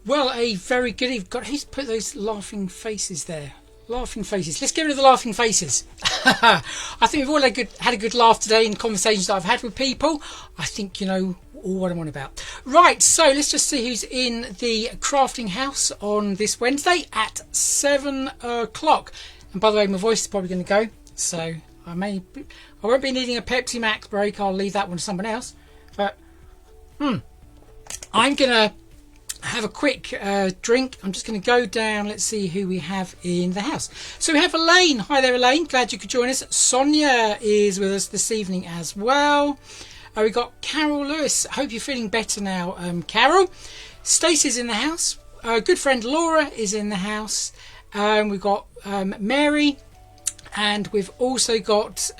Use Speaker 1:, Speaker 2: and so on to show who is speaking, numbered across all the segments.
Speaker 1: Well, a very good evening. God, who's put those laughing faces there? Laughing faces. Let's get rid of the laughing faces. I think we've all had a good laugh today in conversations that I've had with people. I think you know all what I'm on about. Right, so let's just see who's in the crafting house on this Wednesday at 7 o'clock. And by the way, my voice is probably going to go, so I won't be needing a Pepsi Max break. I'll leave that one to someone else. But I'm gonna have a quick drink. I'm just going to go down. Let's see who we have in the house. So we have Elaine. Hi there, Elaine. Glad you could join us. Sonia is with us this evening as well. We've got Carol Lewis. Hope you're feeling better now, Carol. Stacey's in the house. Good friend Laura is in the house. We've got Mary, and we've also got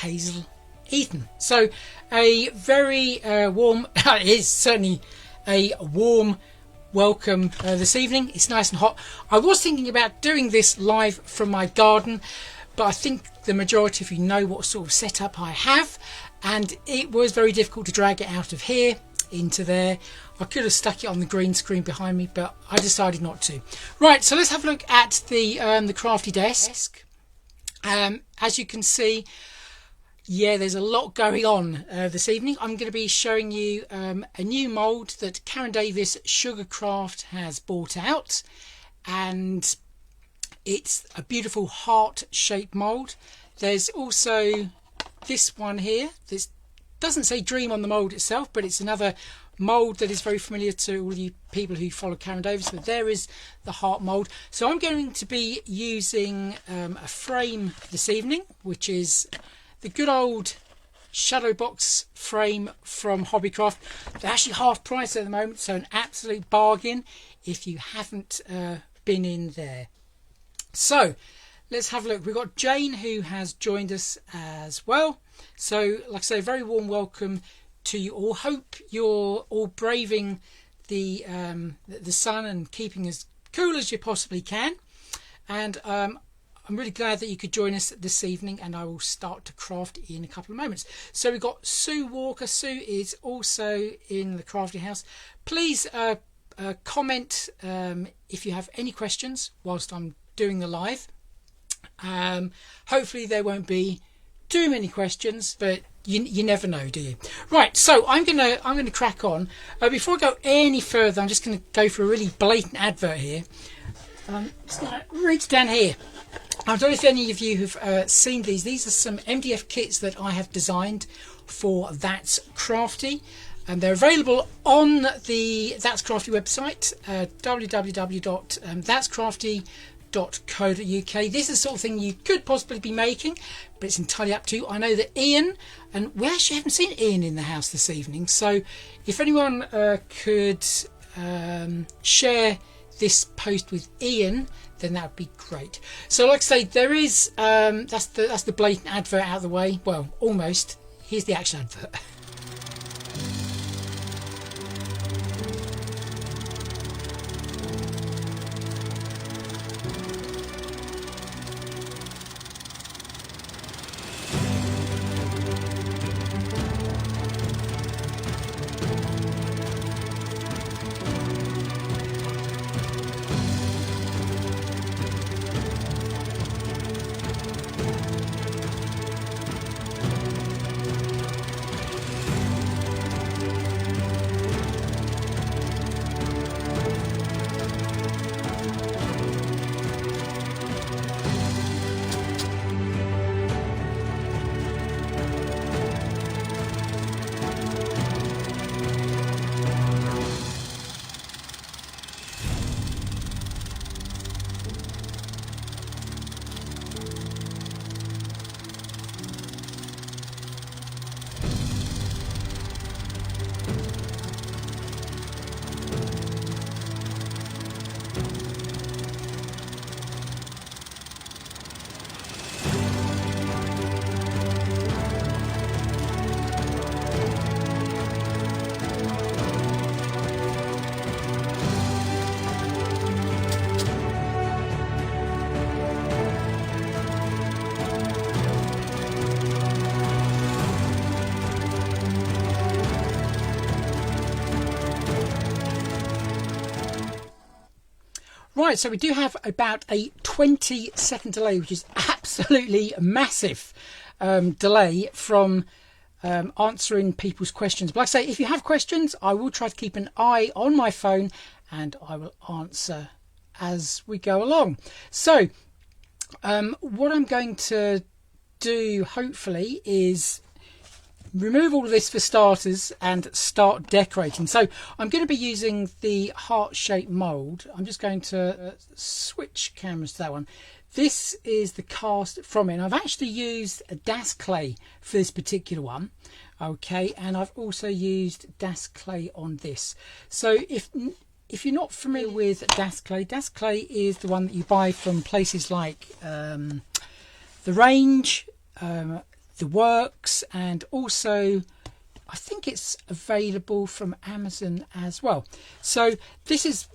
Speaker 1: Hazel Ethan. So a very warm, it is certainly a warm welcome this evening. It's nice and hot. I was thinking about doing this live from my garden, but I think the majority of you know what sort of setup I have, and it was very difficult to drag it out of here into there. I could have stuck it on the green screen behind me, but I decided not to. Right, so let's have a look at the crafty desk. As you can see, yeah, there's a lot going on this evening. I'm going to be showing you a new mould that Karen Davies Sugarcraft has brought out, and it's a beautiful heart-shaped mould. There's also this one here. This doesn't say dream on the mould itself, but it's another mould that is very familiar to all you people who follow Karen Davies. But there is the heart mould. So I'm going to be using a frame this evening, which is the good old shadow box frame from Hobbycraft. They're actually half price at the moment, so an absolute bargain if you haven't been in there. So let's have a look. We've got Jane who has joined us as well. So like I say, very warm welcome to you all. Hope you're all braving the sun and keeping as cool as you possibly can. And I'm really glad that you could join us this evening, and I will start to craft in a couple of moments. So we've got Sue Walker. Sue is also in the crafting house. Please comment if you have any questions whilst I'm doing the live. Hopefully there won't be too many questions, but you never know, do you? Right, so I'm gonna crack on. Before I go any further, I'm just gonna go for a really blatant advert here. Just gonna reach down here. I don't know if any of you have seen these. These are some MDF kits that I have designed for That's Crafty, and they're available on the That's Crafty website, www.thatscrafty.co.uk. This is the sort of thing you could possibly be making, but it's entirely up to you. I know that Ian, and we actually haven't seen Ian in the house this evening, so if anyone could share this post with Ian, then that would be great. So like I say, there is that's the blatant advert out of the way. Well, almost. Here's the actual advert. Right, so we do have about a 20-second delay, which is absolutely massive delay from answering people's questions. But like I say, if you have questions, I will try to keep an eye on my phone and I will answer as we go along. So what I'm going to do, hopefully, is remove all of this for starters and start decorating. So I'm going to be using the heart-shaped mould. I'm just going to switch cameras to that one. This is the cast from it, and I've actually used a Das clay for this particular one. Okay, and I've also used Das clay on this. So if you're not familiar with Das clay is the one that you buy from places like The Range, The Works, and also I think it's available from Amazon as well. So this is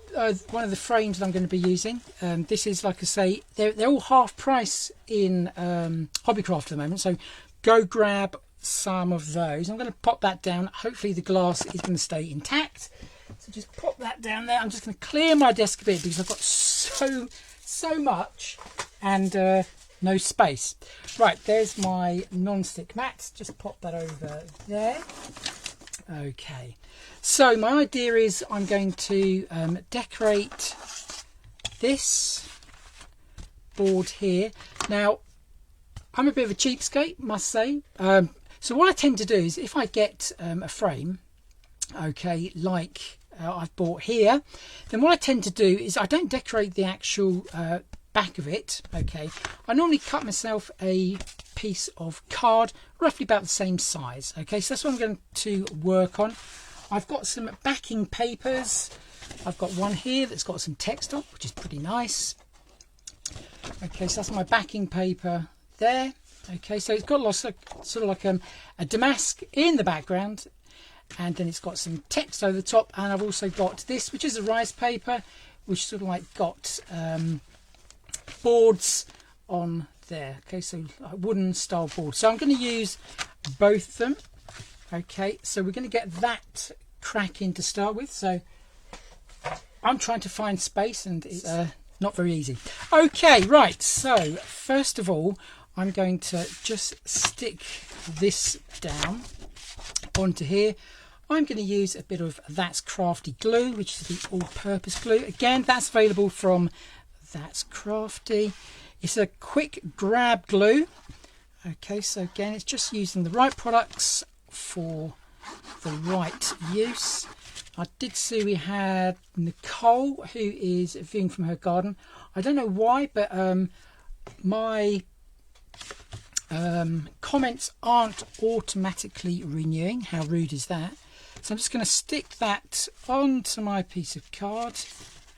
Speaker 1: one of the frames that I'm going to be using. This is, like I say, they're all half price in Hobbycraft at the moment, so go grab some of those. I'm going to pop that down. Hopefully the glass is going to stay intact, so just pop that down there. I'm just going to clear my desk a bit because I've got so much and no space. Right, there's my non-stick mat. Just pop that over there. Okay, so my idea is I'm going to decorate this board here. Now, I'm a bit of a cheapskate, must say. So what I tend to do is, if I get a frame, okay, like I've bought here, then what I tend to do is I don't decorate the actual back of it. Okay, I normally cut myself a piece of card roughly about the same size. Okay, so that's what I'm going to work on. I've got some backing papers. I've got one here that's got some text on, which is pretty nice. Okay, so that's my backing paper there. Okay, so it's got lots of sort of like a damask in the background, and then it's got some text over the top, and I've also got this, which is a rice paper, which sort of like got boards on there. Okay, so a wooden style board. So I'm going to use both of them. Okay, so we're going to get that cracking to start with. So I'm trying to find space, and it's not very easy. Okay, right, so first of all I'm going to just stick this down onto here. I'm going to use a bit of That's Crafty glue, which is the all-purpose glue. Again, that's available from That's Crafty. It's a quick grab glue. Okay, so again, it's just using the right products for the right use. I did see we had Nicole, who is viewing from her garden. I don't know why, but my comments aren't automatically renewing. How rude is that? So I'm just going to stick that onto my piece of card.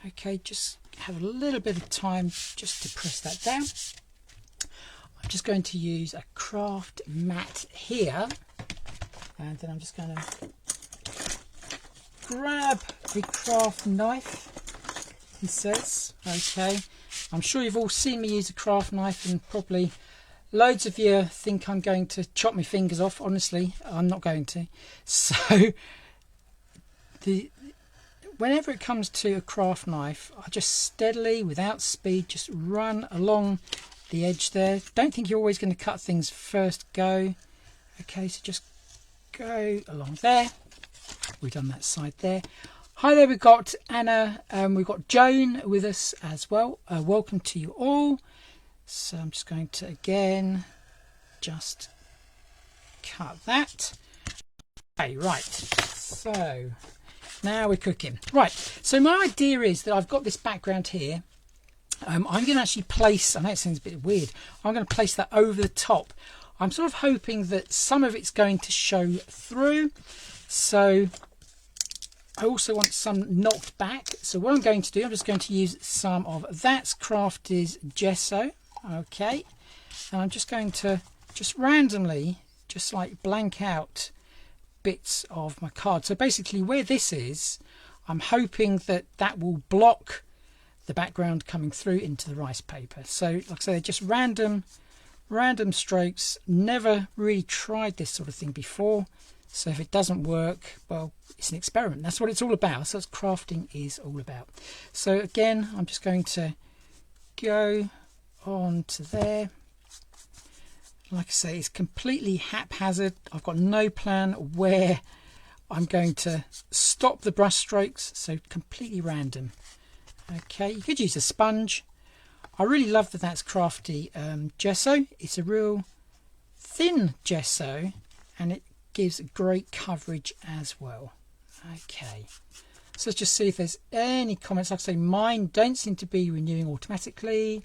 Speaker 1: Okay, just have a little bit of time just to press that down. I'm just going to use a craft mat here, and then I'm just going to grab a craft knife, he says. Okay, I'm sure you've all seen me use a craft knife, and probably loads of you think I'm going to chop my fingers off. Honestly, I'm not going to. So whenever it comes to a craft knife, I just steadily, without speed, just run along the edge there. Don't think you're always going to cut things first go. Okay, so just go along there. We've done that side there. Hi there, we've got Anna, we've got Joan with us as well. Welcome to you all. So I'm just going to again just cut that. Okay, right, so now we're cooking. Right, so my idea is that I've got this background here. I'm going to actually place, I know it sounds a bit weird, I'm going to place that over the top. I'm sort of hoping that some of it's going to show through. So I also want some knocked back. So what I'm going to do, I'm just going to use some of That's Crafty's gesso. Okay, and I'm just going to just randomly just like blank out bits of my card. So basically where this is, I'm hoping that that will block the background coming through into the rice paper. So like I say, just random strokes. Never really tried this sort of thing before, So if it doesn't work, well, it's an experiment. That's what it's all about. So that's crafting is all about. So again, I'm just going to go on to there. Like I say, it's completely haphazard. I've got no plan where I'm going to stop the brush strokes, so completely random. Okay, you could use a sponge. I really love that that's crafty gesso. It's a real thin gesso and it gives great coverage as well. Okay, so let's just see if there's any comments. Like I say, mine don't seem to be renewing automatically.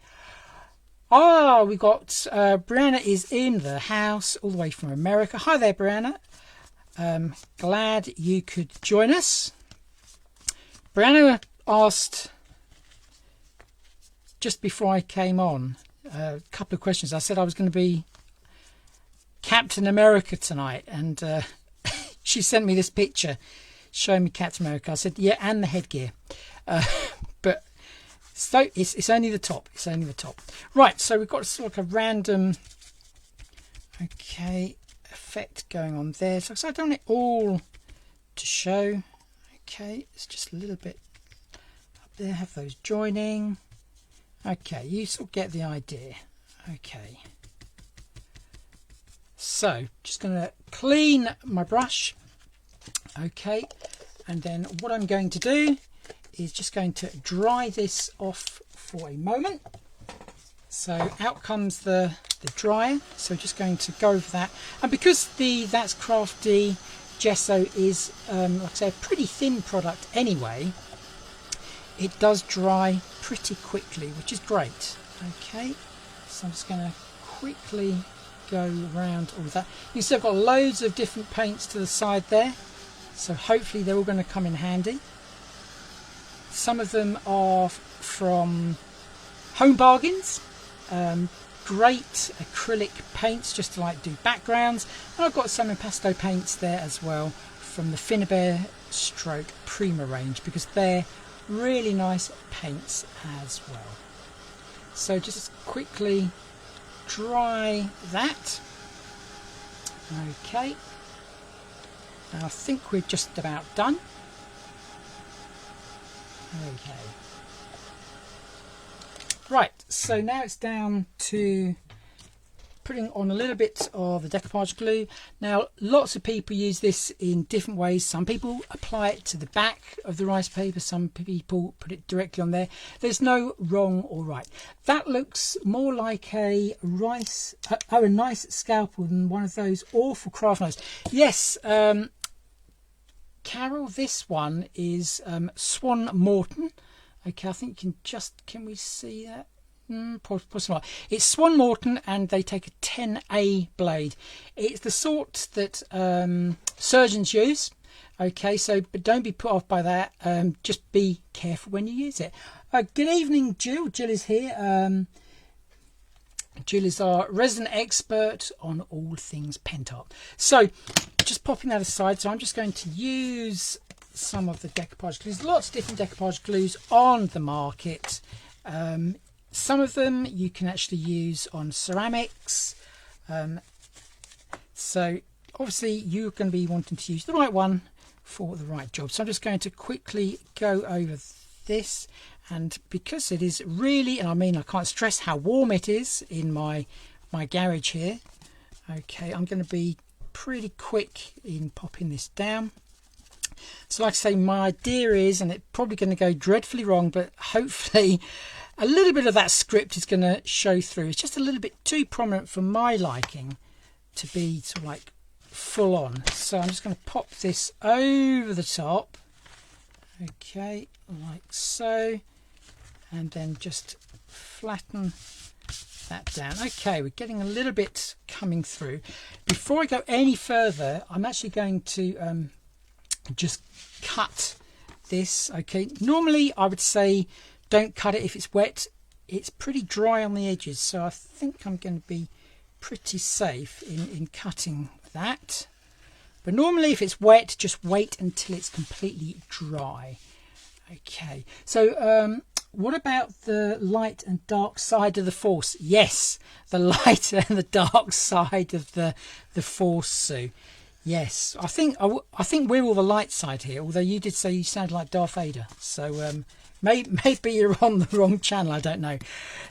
Speaker 1: Oh, we've got Brianna is in the house all the way from America. Hi there, Brianna. Glad you could join us. Brianna asked just before I came on a couple of questions. I said I was going to be Captain America tonight, and she sent me this picture showing me Captain America. I said, yeah, and the headgear. But so it's only the top. It's only the top. Right, so we've got sort of a random effect going on there. So I don't want it all to show. Okay, it's just a little bit up there. Have those joining. Okay, you sort of get the idea. Okay. So just going to clean my brush. Okay, and then what I'm going to do is just going to dry this off for a moment. So out comes the dryer. So just going to go over that, and because the That's Crafty gesso is like I say, a pretty thin product anyway, it does dry pretty quickly, which is great. Okay, so I'm just going to quickly go around all of that. You can see I've got loads of different paints to the side there, so hopefully they're all going to come in handy. Some of them are from Home Bargains, great acrylic paints just to like do backgrounds, and I've got some impasto paints there as well from the Finnabair Stroke Prima range, because they're really nice paints as well. So just quickly dry that. Okay, now I think we're just about done. Okay, right, so now it's down to putting on a little bit of the decoupage glue. Now lots of people use this in different ways. Some people apply it to the back of the rice paper, some people put it directly on there. There's no wrong or right. That looks more like a nice scalpel than one of those awful craft knives. Yes, Carol, this one is Swan Morton. Okay, I think you can we see that? Possibly not. It's Swan Morton, and they take a 10A blade. It's the sort that surgeons use. Okay, so but don't be put off by that. Just be careful when you use it. Good evening, Jill. Jill is here. Jill is our resident expert on all things pent art. So just popping that aside, so I'm just going to use some of the decoupage glues. There's lots of different decoupage glues on the market. Some of them you can actually use on ceramics. So obviously you're going to be wanting to use the right one for the right job. So I'm just going to quickly go over this, and because it is really, and I mean I can't stress how warm it is in my garage here. Okay, I'm going to be pretty quick in popping this down. So like I say, my idea is, and it's probably going to go dreadfully wrong, but hopefully a little bit of that script is going to show through. It's just a little bit too prominent for my liking to be sort of like full on. So I'm just going to pop this over the top. Okay, like so, and then just flatten that down. Okay, we're getting a little bit coming through. Before I go any further, I'm actually going to just cut this. Okay, normally I would say don't cut it if it's wet. It's pretty dry on the edges, so I think I'm going to be pretty safe in cutting that. But normally if it's wet, just wait until it's completely dry. Okay, so what about the light and dark side of the force? Yes, the light and the dark side of the force, Sue. Yes, I think we're all the light side here. Although you did say you sound like Darth Vader, so maybe you're on the wrong channel. I don't know.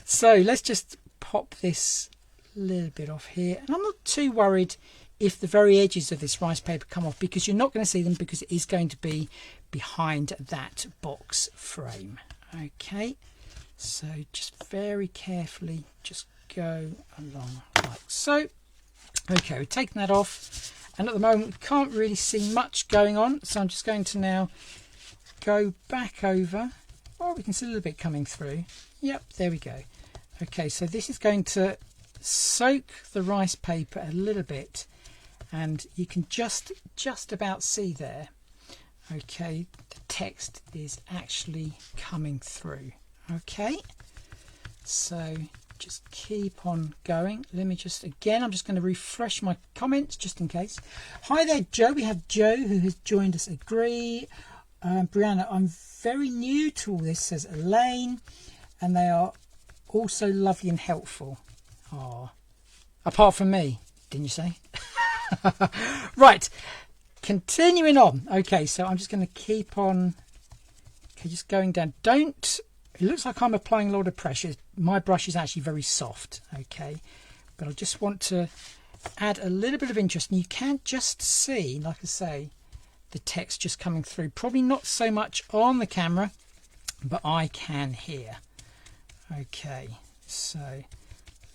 Speaker 1: So let's just pop this little bit off here, and I'm not too worried if the very edges of this rice paper come off, because you're not going to see them because it is going to be behind that box frame. Okay, so just very carefully just go along like so. Okay, we've taken that off. And at the moment we can't really see much going on, so I'm just going to now go back over. Oh, we can see a little bit coming through. Yep, there we go. Okay, so this is going to soak the rice paper a little bit, and you can just about see there. Okay, the text is actually coming through. Okay, so just keep on going. Let me just, again, I'm just going to refresh my comments just in case. Hi there, Joe. We have Joe who has joined us. Agree. Brianna, I'm very new to all this, says Elaine, and they are also lovely and helpful. Oh, apart from me, didn't you say? Right, continuing on. Okay, so I'm just going to keep on, okay, just going down. It looks like I'm applying a lot of pressure. My brush is actually very soft, okay, but I just want to add a little bit of interest, and you can just see, like I say, the text just coming through. Probably not so much on the camera, but I can here. Okay, so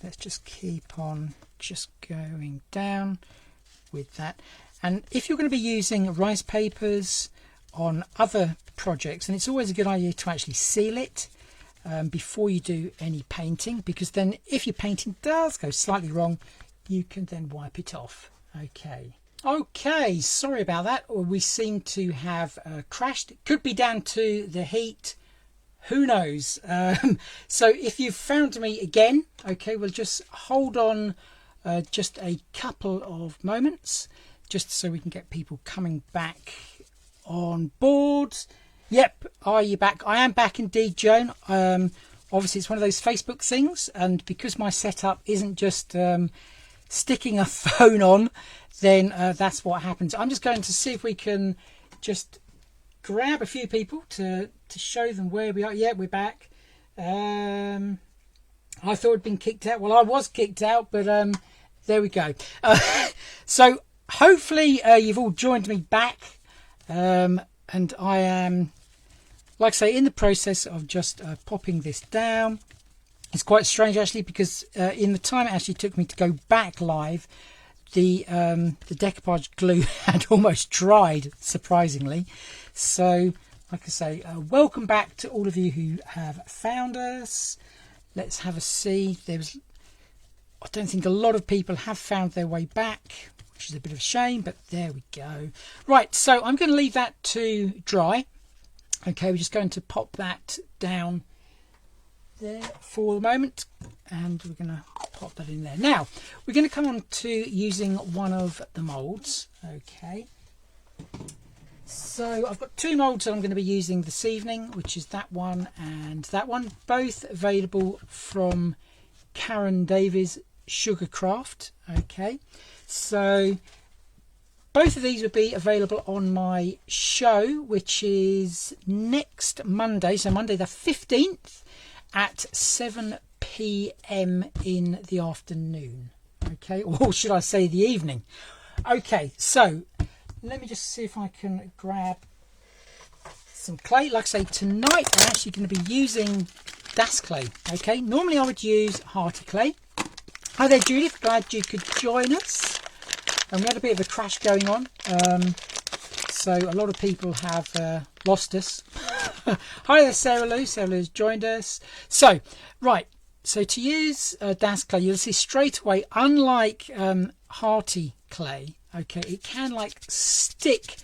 Speaker 1: let's just keep on just going down with that. And if you're going to be using rice papers on other projects, and it's always a good idea to actually seal it before you do any painting, because then if your painting does go slightly wrong, you can then wipe it off. Okay, sorry about that. We seem to have crashed. It could be down to the heat, who knows. So if you've found me again, okay, we'll just hold on just a couple of moments just so we can get people coming back on board. Yep, are you back? I am back indeed, Joan. Obviously it's one of those Facebook things, and because my setup isn't just sticking a phone on, then that's what happens. I'm just going to see if we can just grab a few people to show them where we are. Yeah, we're back. I thought I'd been kicked out. Well, I was kicked out, but there we go. So hopefully you've all joined me back, and I am, like I say, in the process of just popping this down. It's quite strange actually, because in the time it actually took me to go back live, the decoupage glue had almost dried, surprisingly. So like I say, welcome back to all of you who have found us. Let's have a see. I don't think a lot of people have found their way back, which is a bit of a shame, but there we go. Right, so I'm going to leave that to dry. Okay, we're just going to pop that down there for the moment, and we're going to pop that in there. Now we're going to come on to using one of the moulds. Okay, so I've got two moulds that I'm going to be using this evening, which is that one and that one, both available from Karen Davies Sugarcraft. Okay, so both of these will be available on my show, which is next Monday, so Monday the 15th at 7 p.m. in the afternoon. Okay, or should I say the evening? Okay, so let me just see if I can grab some clay. Like I say, tonight I'm actually going to be using Das clay. Okay, normally I would use Hearty clay. Hi there, Judith, glad you could join us. And we had a bit of a crash going on, so a lot of people have lost us. Hi there, Sarah Lou. Sarah Lou's joined us. So, right, so to use Das clay, you'll see straight away, unlike Hearty clay, okay, it can like stick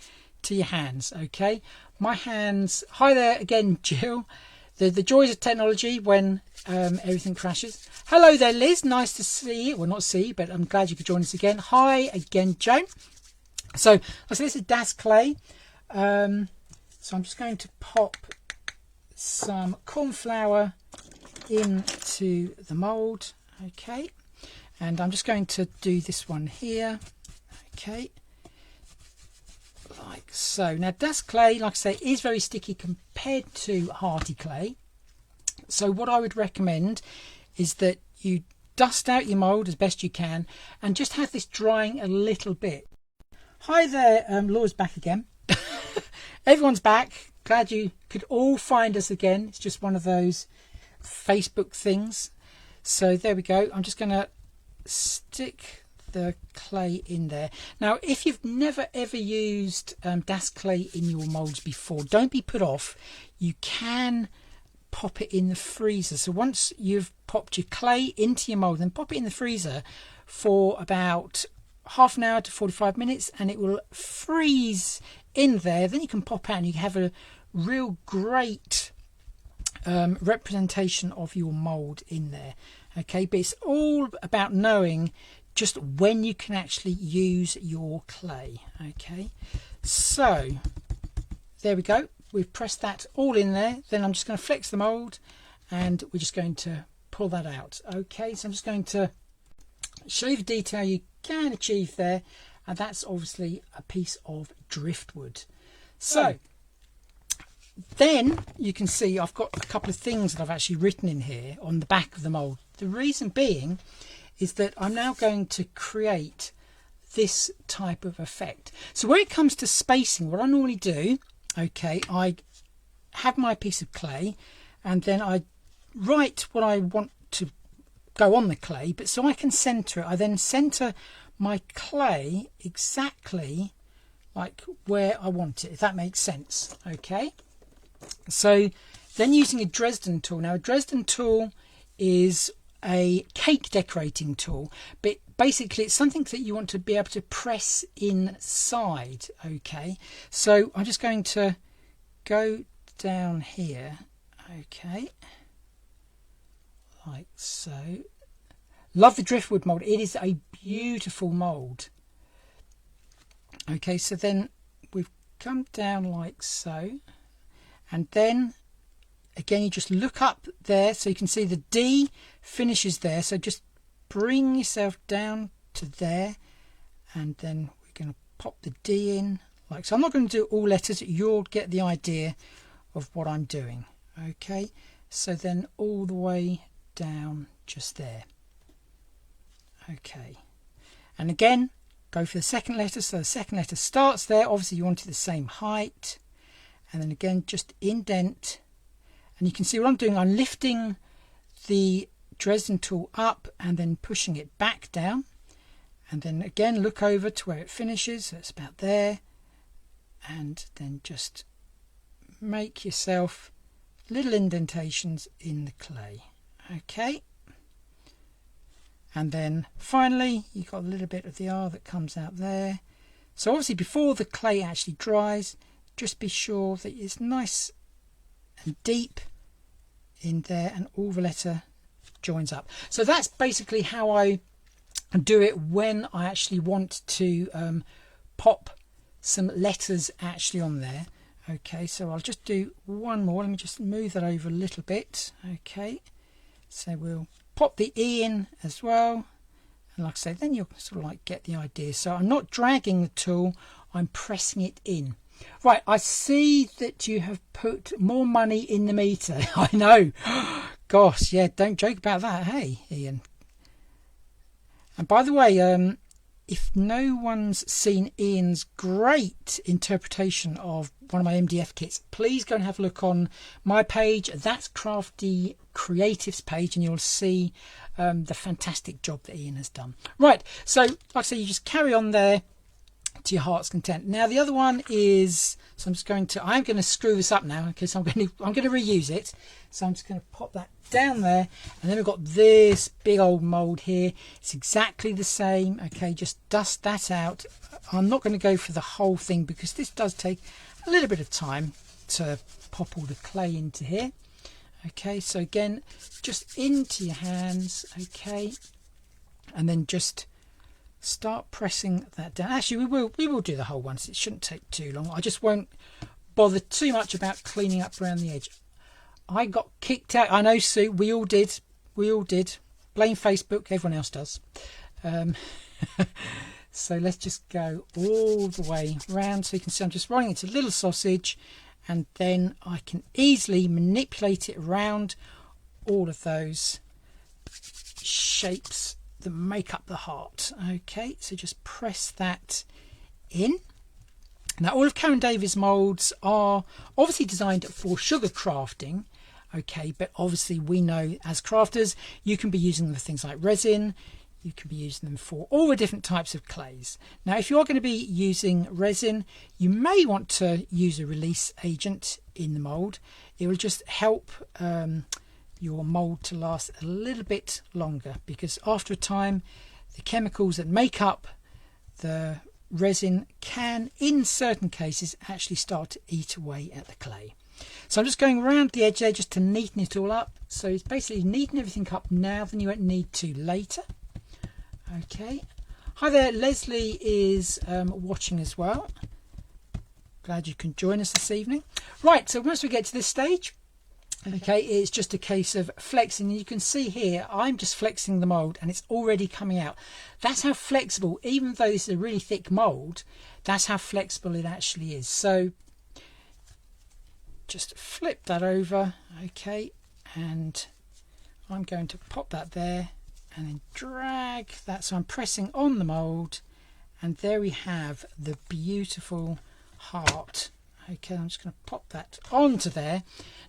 Speaker 1: to your hands. Okay, my hands. Hi there again, Jill. The joys of technology when everything crashes. Hello there, Liz. Nice to see you. Well, not see you, but I'm glad you could join us again. Hi again, Joan. So this is Das clay. So I'm just going to pop some corn flour into the mould. Okay, and I'm just going to do this one here. Okay, like so. Now dust clay, like I say, is very sticky compared to hearty clay. So what I would recommend is that you dust out your mould as best you can and just have this drying a little bit. Hi there, Laura's back again. Everyone's back. Glad you could all find us again. It's just one of those Facebook things. So there we go. I'm just going to stick the clay in there. Now, if you've never ever used dust clay in your moulds before, don't be put off. You can pop it in the freezer. So once you've popped your clay into your mould, then pop it in the freezer for about half an hour to 45 minutes and it will freeze in there. Then you can pop out and you have a real great representation of your mould in there. Okay, but it's all about knowing just when you can actually use your clay. Okay, so there we go. We've pressed that all in there. Then I'm just going to flex the mould and we're just going to pull that out. Okay, so I'm just going to show you the detail you can achieve there, and that's obviously a piece of driftwood. So then you can see I've got a couple of things that I've actually written in here on the back of the mould. The reason being is that I'm now going to create this type of effect. So when it comes to spacing, what I normally do, okay, I have my piece of clay and then I write what I want to go on the clay, but so I can center it, I then center my clay exactly like where I want it, if that makes sense. Okay, so then using a Dresden tool. Now a Dresden tool is a cake decorating tool, but basically it's something that you want to be able to press inside. Okay, so I'm just going to go down here, okay, like so. Love the driftwood mould. It is a beautiful mould. Okay, so then we've come down like so, and then again you just look up there so you can see the D finishes there, so just bring yourself down to there and then we're going to pop the D in like so. I'm not going to do all letters, you'll get the idea of what I'm doing. Okay, so then all the way down just there. Okay, and again go for the second letter, so the second letter starts there, obviously you want it the same height, and then again just indent, and you can see what I'm doing, I'm lifting the Dresden tool up and then pushing it back down, and then again look over to where it finishes, so it's about there, and then just make yourself little indentations in the clay. Okay, and then finally you've got a little bit of the R that comes out there. So obviously before the clay actually dries, just be sure that it's nice and deep in there and all the letter joins up. So that's basically how I do it when I actually want to pop some letters actually on there. Okay, so I'll just do one more. Let me just move that over a little bit. Okay, so we'll pop the E in as well, and like I say, then you'll sort of like get the idea. So I'm not dragging the tool, I'm pressing it in. Right, I see that you have put more money in the meter. I know, gosh, yeah, don't joke about that, hey Ian. And by the way, if no one's seen Ian's great interpretation of one of my MDF kits, please go and have a look on my page. That's Crafty Creatives page, and you'll see the fantastic job that Ian has done. Right, so like I say, you just carry on there to your heart's content. Now the other one is, so I'm going to screw this up now because I'm going to reuse it. So I'm just going to pop that down there, and then we've got this big old mold here. It's exactly the same. Okay, just dust that out. I'm not going to go for the whole thing because this does take a little bit of time to pop all the clay into here. Okay, so again, just into your hands. Okay, and then just start pressing that down. Actually, we will do the whole one, so it shouldn't take too long. I just won't bother too much about cleaning up around the edge. I got kicked out. I know, Sue, we all did. Blame Facebook, everyone else does. So let's just go all the way round. So you can see I'm just rolling it to a little sausage, and then I can easily manipulate it around all of those shapes that make up the heart. Okay, so just press that in. Now all of Karen Davies moulds are obviously designed for sugar crafting, okay, but obviously we know as crafters you can be using them for things like resin, you can be using them for all the different types of clays. Now if you're going to be using resin, you may want to use a release agent in the mould. It will just help your mould to last a little bit longer, because after a time the chemicals that make up the resin can in certain cases actually start to eat away at the clay. So I'm just going around the edge there just to neaten it all up. So it's basically neaten everything up now, then you won't need to later. Okay, hi there, Leslie is watching as well. Glad you can join us this evening. Right, so once we get to this stage, okay, it's just a case of flexing. You can see here I'm just flexing the mould and it's already coming out. That's how flexible, even though this is a really thick mould, that's how flexible it actually is. So just flip that over, okay, and I'm going to pop that there and then drag that. So I'm pressing on the mould, and there we have the beautiful heart. Okay, I'm just going to pop that onto there.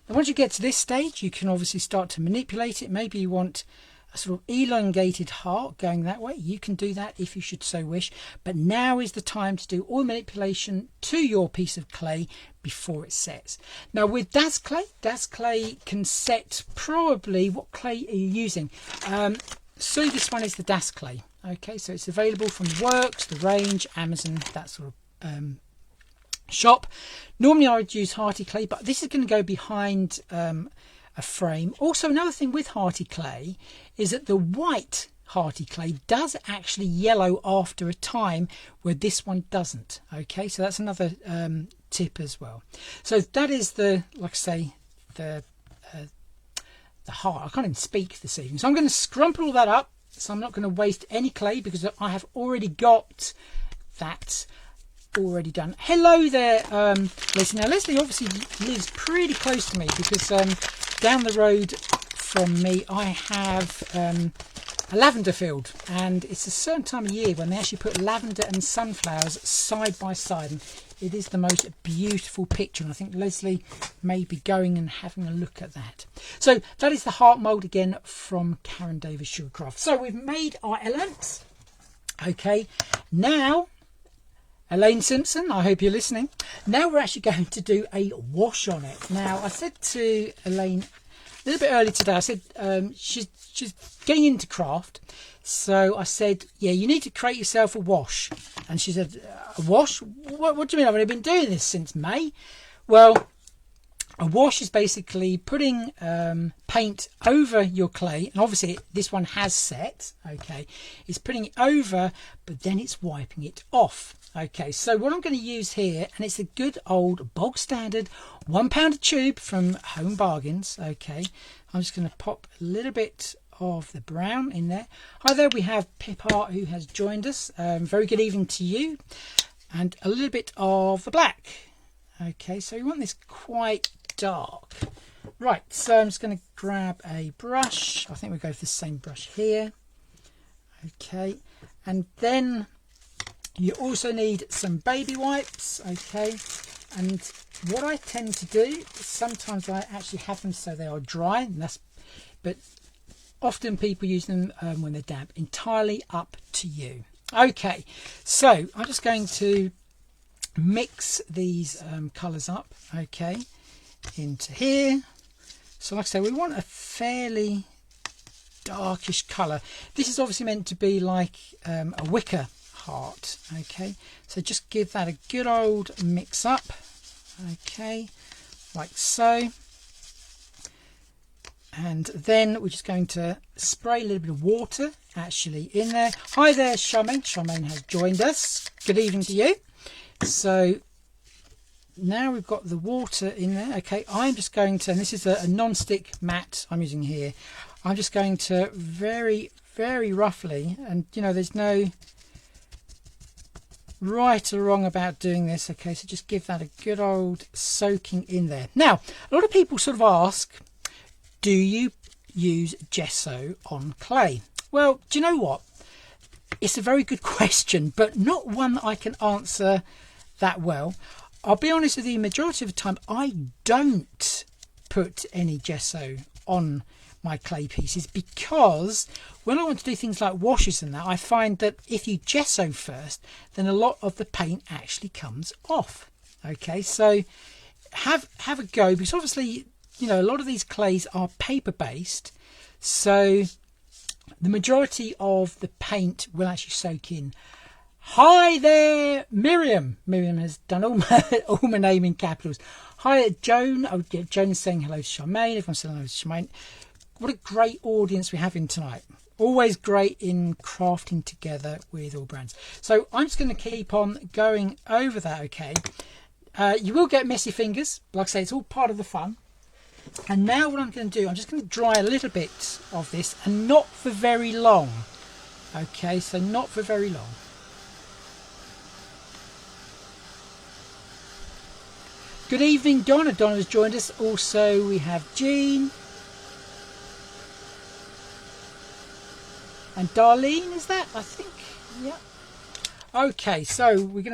Speaker 1: Now once you get to this stage, you can obviously start to manipulate it. Maybe you want a sort of elongated heart going that way. You can do that if you should so wish, but now is the time to do all the manipulation to your piece of clay before it sets. Now with Das clay can set probably, what clay are you using? So this one is the Das clay. Okay, so it's available from the Works, the Range, Amazon, that sort of shop. Normally I would use Hearty clay, but this is going to go behind a frame. Also, another thing with Hearty clay is that the white Hearty clay does actually yellow after a time, where this one doesn't. Okay, so that's another tip as well. So that is the, like I say, the heart. I can't even speak this evening, so I'm going to scrumple all that up. So I'm not going to waste any clay because I have already got that already done. Hello there, Leslie. Now Leslie obviously lives pretty close to me, because down the road from me I have a lavender field, and it's a certain time of year when they actually put lavender and sunflowers side by side, and it is the most beautiful picture, and I think Leslie may be going and having a look at that. So that is the heart mould again from Karen Davies Sugarcraft. So we've made our elements. Okay, now Elaine Simpson, I hope you're listening. Now we're actually going to do a wash on it. Now I said to Elaine a little bit earlier today, I said she's getting into craft, so I said, yeah, you need to create yourself a wash. And she said, a wash? What do you mean? I've only been doing this since May. Well, a wash is basically putting paint over your clay, and obviously this one has set, okay, it's putting it over, but then it's wiping it off. Okay, so what I'm going to use here, and it's a good old bog standard £1 tube from Home Bargains. Okay, I'm just going to pop a little bit of the brown in there. Hi there, we have Pip Hart who has joined us. Very good evening to you. And a little bit of the black. Okay, so we want this quite dark. Right, so I'm just going to grab a brush. I think we'll go for the same brush here. Okay, and then you also need some baby wipes. Okay, and what I tend to do, sometimes I actually have them so they are dry, and but often people use them when they're damp. Entirely up to you. Okay, so I'm just going to mix these colours up, okay, into here. So like I say, we want a fairly darkish colour. This is obviously meant to be like a wicker heart, okay, so just give that a good old mix up, okay, like so. And then we're just going to spray a little bit of water actually in there. Hi there, Charmaine. Charmaine has joined us. Good evening to you. So now we've got the water in there. Okay, I'm just going to, and this is a non-stick mat I'm using here. I'm just going to very, very roughly, and you know, there's no right or wrong about doing this. Okay, so just give that a good old soaking in there. Now, a lot of people sort of ask, do you use gesso on clay? Well, do you know what? It's a very good question, but not one that I can answer that well. I'll be honest with you, majority of the time I don't put any gesso on my clay pieces, because when I want to do things like washes and that, I find that if you gesso first, then a lot of the paint actually comes off. Okay, so have a go, because obviously, you know, a lot of these clays are paper based, so the majority of the paint will actually soak in. Hi there, Miriam. Miriam has done all my name in capitals. Hi, Joan. Oh, yeah, Joan is saying hello to Charmaine. Everyone's saying hello to Charmaine. What a great audience we have in tonight. Always great in crafting together with all brands. So I'm just going to keep on going over that, okay? You will get messy fingers. Like I say, it's all part of the fun. And now what I'm going to do, I'm just going to dry a little bit of this, and not for very long. Okay, so not for very long. Good evening, Donna. Donna has joined us. Also, we have Jean. And Darlene, is that? I think, yeah. Okay, so we've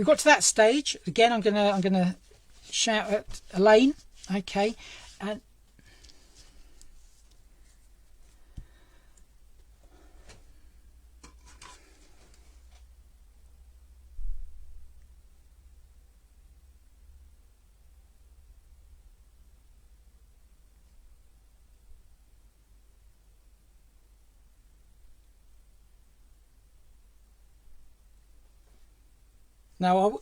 Speaker 1: got to that stage. Again, I'm gonna shout at Elaine. Okay, and now,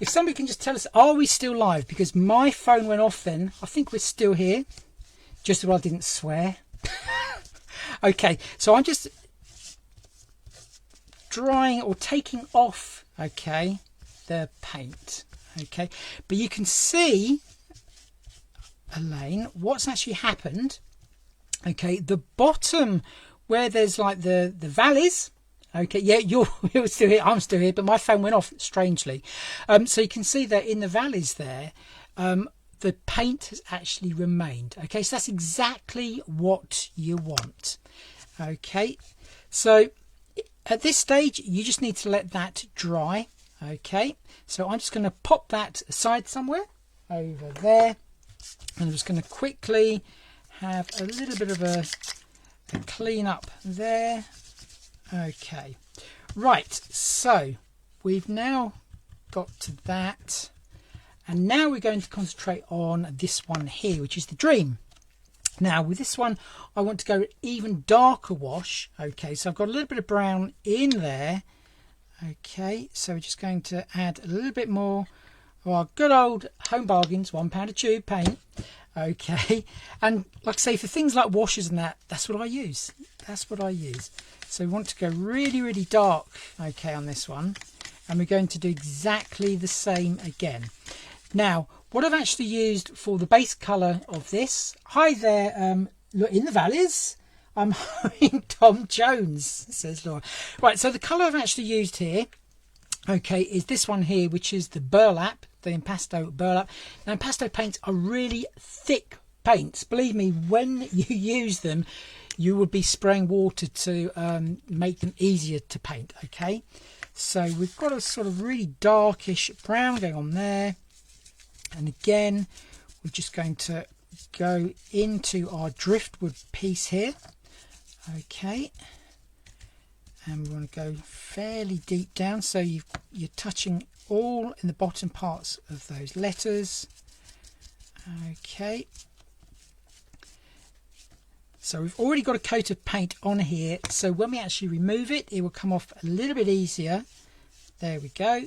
Speaker 1: if somebody can just tell us, are we still live? Because my phone went off then. I think we're still here. Just so I didn't swear. Okay, so I'm just drying or taking off, okay, the paint. Okay, but you can see, Elaine, what's actually happened. Okay, the bottom where there's like the valleys. Okay, yeah, you're still here, I'm still here, but my phone went off strangely. So you can see that in the valleys there, the paint has actually remained. Okay, so that's exactly what you want. Okay, so at this stage, you just need to let that dry. Okay, so I'm just going to pop that aside somewhere over there. And I'm just going to quickly have a little bit of a clean up there. Okay, right, so we've now got to that, and now we're going to concentrate on this one here, which is the Dream. Now with this one I want to go even darker wash. Okay, so I've got a little bit of brown in there. Okay, so we're just going to add a little bit more of our good old Home Bargains £1 a tube paint. Okay, and like I say, for things like washes and that, that's what I use. That's what I use. So we want to go really, really dark, okay, on this one. And we're going to do exactly the same again. Now, what I've actually used for the base colour of this, hi there, look, in the valleys, I'm hiring Tom Jones, says Laura. Right, so the colour I've actually used here, okay, is this one here, which is the burlap, the impasto burlap. Now, impasto paints are really thick paints. Believe me, when you use them, you would be spraying water to make them easier to paint. Okay, so we've got a sort of really darkish brown going on there, and again we're just going to go into our driftwood piece here. Okay, and we want to go fairly deep down, so you're touching all in the bottom parts of those letters. Okay, so we've already got a coat of paint on here, so when we actually remove it, it will come off a little bit easier. There we go.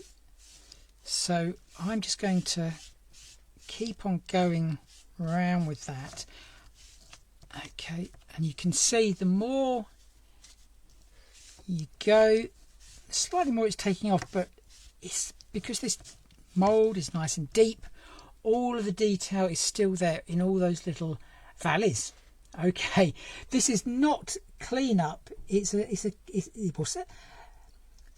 Speaker 1: So I'm just going to keep on going around with that. Okay, and you can see the more you go, slightly more it's taking off, but it's because this mould is nice and deep, all of the detail is still there in all those little valleys. Okay, this is not clean up. It's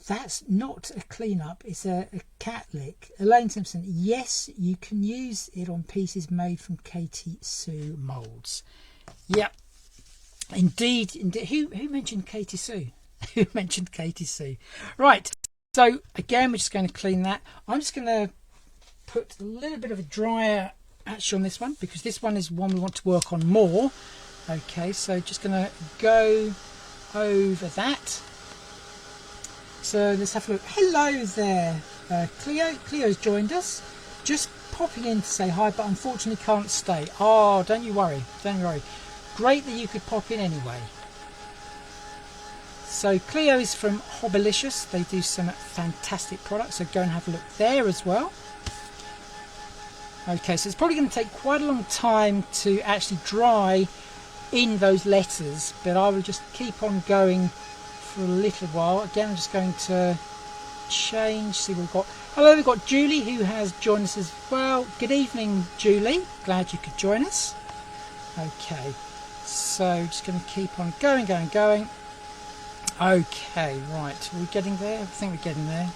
Speaker 1: That's not a clean-up, it's a cat lick. Elaine Simpson, yes, you can use it on pieces made from Katie Sue moulds. Yep, indeed. Who mentioned Katie Sue? Who mentioned Katie Sue? Right, so again, we're just going to clean that. I'm just going to put a little bit of a dryer actually on this one, because this one is one we want to work on more. Okay, so just going to go over that. So let's have a look. Hello there, Cleo. Cleo's joined us. Just popping in to say hi, but unfortunately can't stay. Oh, don't you worry. Don't you worry. Great that you could pop in anyway. So Cleo is from Hobbilicious. They do some fantastic products, so go and have a look there as well. Okay, so it's probably going to take quite a long time to actually dry in those letters, but I will just keep on going for a little while. Again, I'm just going to change, see what we've got. Hello, we've got Julie who has joined us as well. Good evening, Julie. Glad you could join us. Okay, so just going to keep on going. Okay, right, are we getting there? I think we're getting there.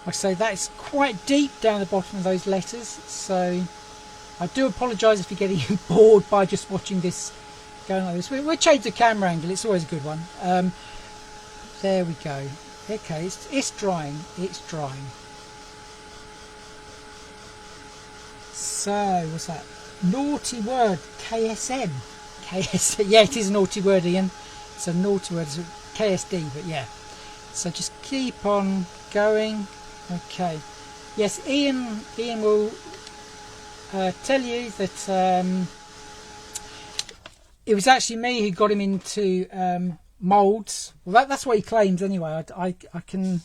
Speaker 1: Like I say, that is quite deep down the bottom of those letters, so I do apologise if you're getting bored by just watching this going like this. We'll change the camera angle, it's always a good one. There we go. Okay, it's drying. So, what's that? Naughty word, KSM. KSM, yeah, it is a naughty word, Ian. It's a naughty word, it's a KSD, but yeah. So just keep on going. Okay. Yes, Ian will tell you that it was actually me who got him into moulds. Well, that's what he claims anyway. I can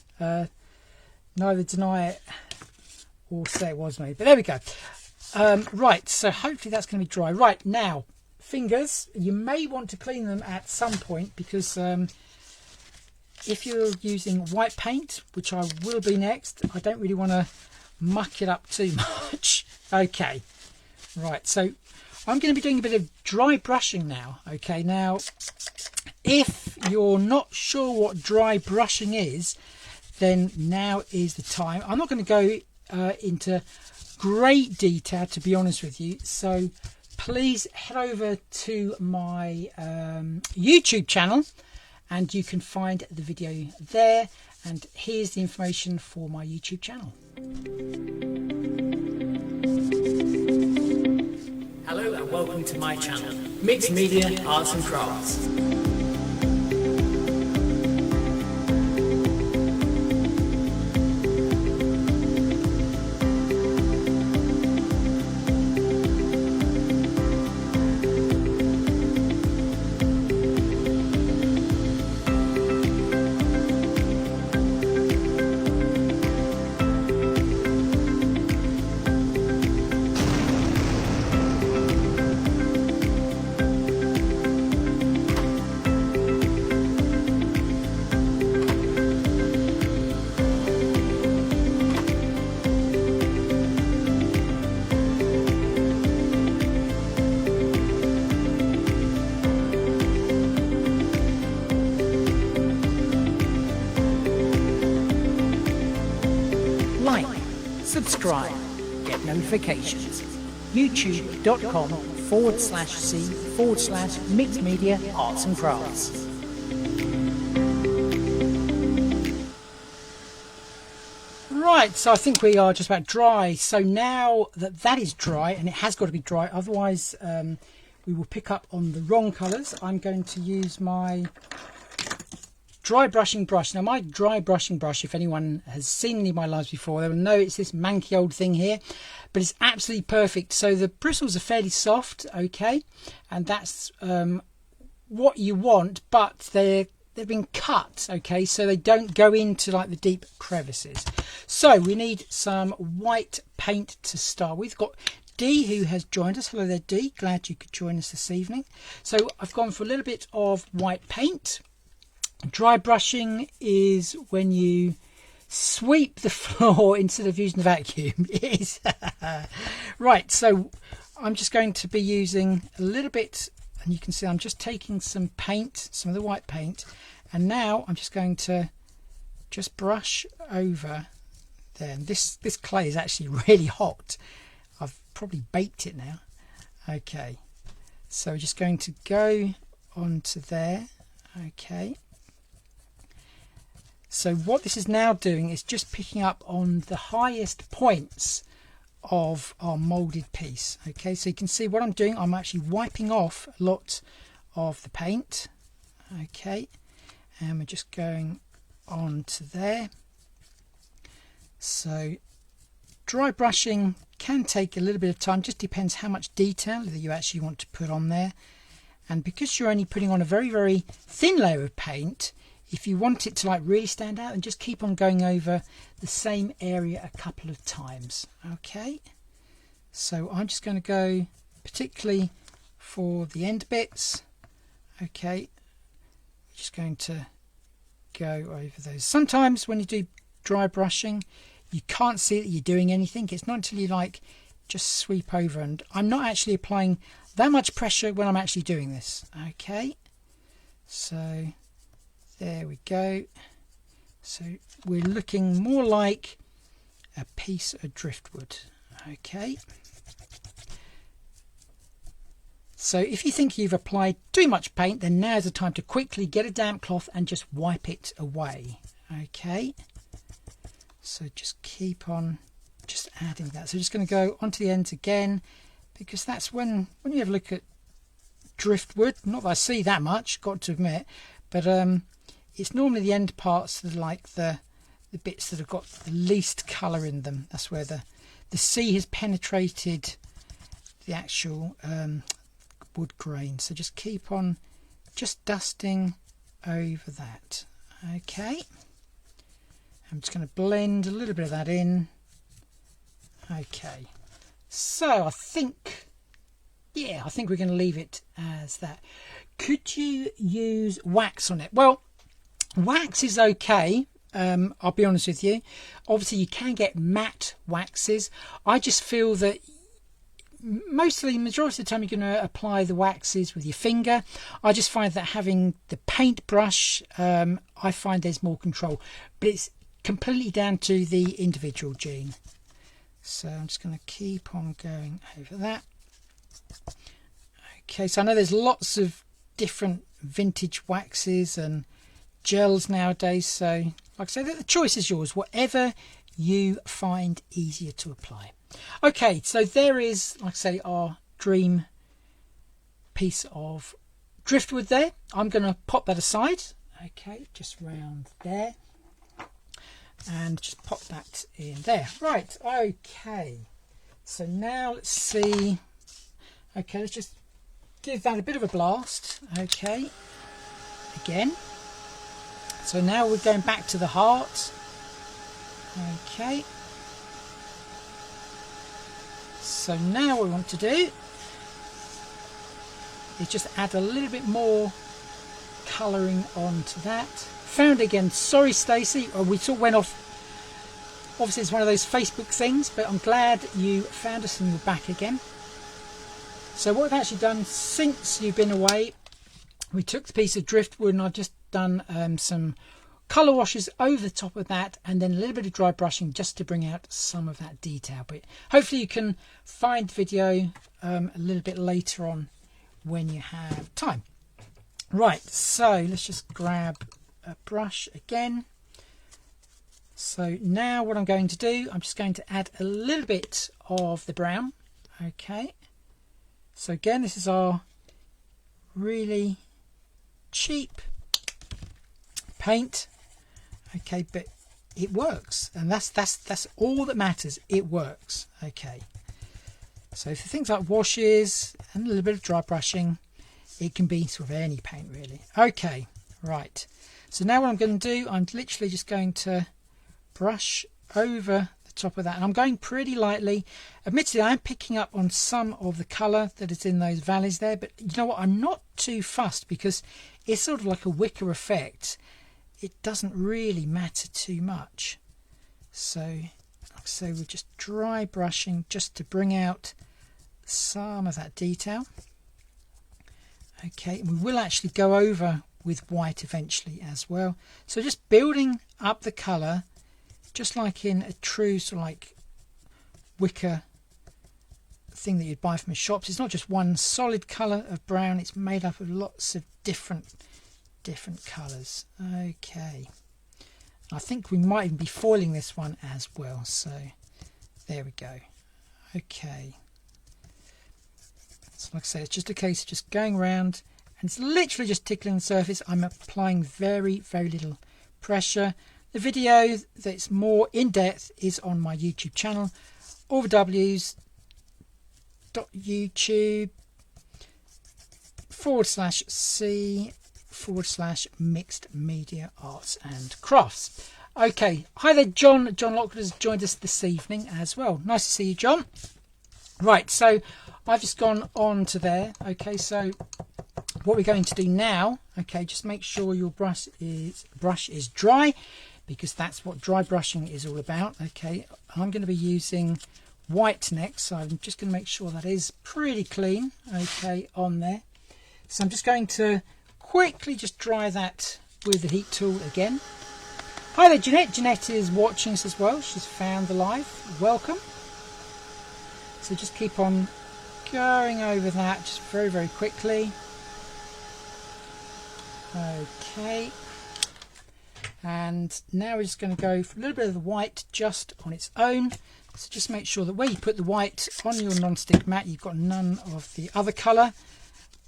Speaker 1: neither deny it or say it was me. But there we go. Right, so hopefully that's going to be dry. Right, now, fingers. You may want to clean them at some point, because if you're using white paint, which I will be next, I don't really want to muck it up too much. Okay, right, so I'm going to be doing a bit of dry brushing now. Okay, now if you're not sure what dry brushing is, then now is the time. I'm not going to go into great detail, to be honest with you, so please head over to my YouTube channel and you can find the video there, and here's the information for my YouTube channel. Hello and welcome to my channel, Mixed Media Arts and Crafts. Subscribe, get notifications. youtube.com/c/mixed media arts and crafts. Right, so I think we are just about dry. So now that that is dry, and it has got to be dry, otherwise we will pick up on the wrong colours. I'm going to use my dry brushing brush. Now my dry brushing brush, if anyone has seen any of my lives before, they will know it's this manky old thing here, but it's absolutely perfect. So the bristles are fairly soft, okay, and that's what you want, but they've been cut, okay, so they don't go into like the deep crevices. So we need some white paint to start with. We've got Dee who has joined us. Hello there, Dee, glad you could join us this evening. So I've gone for a little bit of white paint. Dry brushing is when you sweep the floor instead of using the vacuum. It is. Right, so I'm just going to be using a little bit, and you can see I'm just taking some paint, some of the white paint, and now I'm just going to just brush over there. And this clay is actually really hot. I've probably baked it now. Okay, so we're just going to go onto there. Okay, so what this is now doing is just picking up on the highest points of our molded piece. Okay, so you can see what I'm doing. I'm actually wiping off a lot of the paint. Okay, and we're just going on to there. So dry brushing can take a little bit of time, just depends how much detail that you actually want to put on there. And because you're only putting on a very, very thin layer of paint, if you want it to like really stand out, and just keep on going over the same area a couple of times. Okay, so I'm just going to go particularly for the end bits. Okay, just going to go over those. Sometimes when you do dry brushing, you can't see that you're doing anything. It's not until you like just sweep over, and I'm not actually applying that much pressure when I'm actually doing this. Okay, so there we go. So we're looking more like a piece of driftwood. Okay, so if you think you've applied too much paint, then now's the time to quickly get a damp cloth and just wipe it away. Okay, so just keep on just adding that. So just going to go onto the ends again, because that's when you have a look at driftwood, not that I see that much, got to admit, but it's normally the end parts that are like the bits that have got the least colour in them. That's where the sea has penetrated the actual wood grain. So just keep on just dusting over that. Okay, I'm just going to blend a little bit of that in. Okay, so I think we're going to leave it as that. Could you use wax on it? Well, wax is okay. I'll be honest with you. Obviously, you can get matte waxes. I just feel that majority of the time you're going to apply the waxes with your finger. I just find that having the paintbrush, I find there's more control. But it's completely down to the individual gene. So I'm just going to keep on going over that. Okay, so I know there's lots of different vintage waxes and gels nowadays, so like I say, the choice is yours, whatever you find easier to apply. Okay, so there is, like I say, our dream piece of driftwood there. I'm going to pop that aside. Okay, just round there, and just pop that in there. Right, okay, so now let's see. Okay, let's just give that a bit of a blast. Okay, again. So now we're going back to the heart. Okay. So now what we want to do is just add a little bit more colouring onto that. Found again. Sorry, Stacey. We sort of went off. Obviously, it's one of those Facebook things, but I'm glad you found us and you're back again. So what we've actually done since you've been away, we took the piece of driftwood and I've just done some colour washes over the top of that, and then a little bit of dry brushing just to bring out some of that detail. But hopefully you can find the video a little bit later on when you have time. Right, so let's just grab a brush again. So now what I'm going to do, I'm just going to add a little bit of the brown. Okay, so again, this is our really cheap paint. Okay, but it works, and that's all that matters. It works. Okay, so for things like washes and a little bit of dry brushing, it can be sort of any paint really. Okay, right, so now what I'm going to do, I'm literally just going to brush over the top of that, and I'm going pretty lightly. Admittedly, I am picking up on some of the colour that is in those valleys there, but you know what, I'm not too fussed because it's sort of like a wicker effect. It doesn't really matter too much. So like I say, we're just dry brushing just to bring out some of that detail. Okay, and we will actually go over with white eventually as well. So just building up the colour, just like in a true sort of like wicker thing that you'd buy from the shops. It's not just one solid colour of brown, it's made up of lots of different colours. Okay, I think we might even be foiling this one as well, so there we go. Okay, so like I say, it's just a case of just going around, and it's literally just tickling the surface. I'm applying very little pressure. The video that's more in depth is on my YouTube channel, allthews.youtube/c/mixed media arts and crafts. Okay, hi there, John Lockwood has joined us this evening as well. Nice to see you, John. Right, so I've just gone on to there. Okay, so what we're going to do now, okay, just make sure your brush is dry, because that's what dry brushing is all about. Okay, I'm going to be using white next, so I'm just going to make sure that is pretty clean, okay, on there. So I'm just going to quickly just dry that with the heat tool again. Hi there, Jeanette. Jeanette is watching us as well. She's found the live. Welcome. So just keep on going over that just very quickly. Okay. And now we're just going to go for a little bit of the white just on its own. So just make sure that where you put the white on your non-stick mat, you've got none of the other colour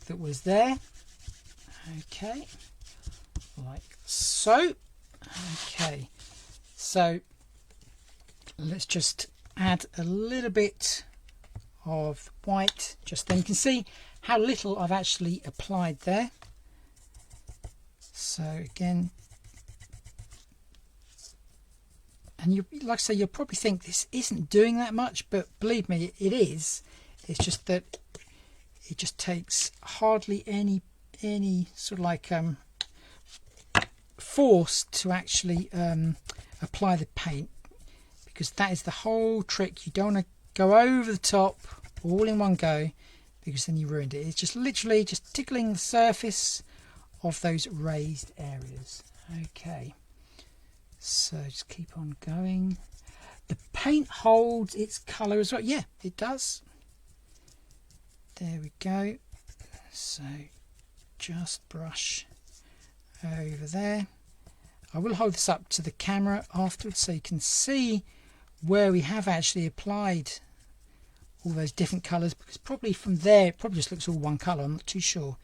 Speaker 1: that was there. Okay, like so. Okay, so let's just add a little bit of white just then. You can see how little I've actually applied there. So again, and you, like I say, you'll probably think this isn't doing that much, but believe me, it is. It's just that it just takes hardly any sort of like force to actually apply the paint, because that is the whole trick. You don't want to go over the top all in one go, because then you ruined it. It's just literally just tickling the surface of those raised areas. Okay, so just keep on going. The paint holds its colour as well. Yeah, it does. There we go. So just brush over there. I will hold this up to the camera afterwards so you can see where we have actually applied all those different colours, because probably from there it probably just looks all one colour. I'm not too sure.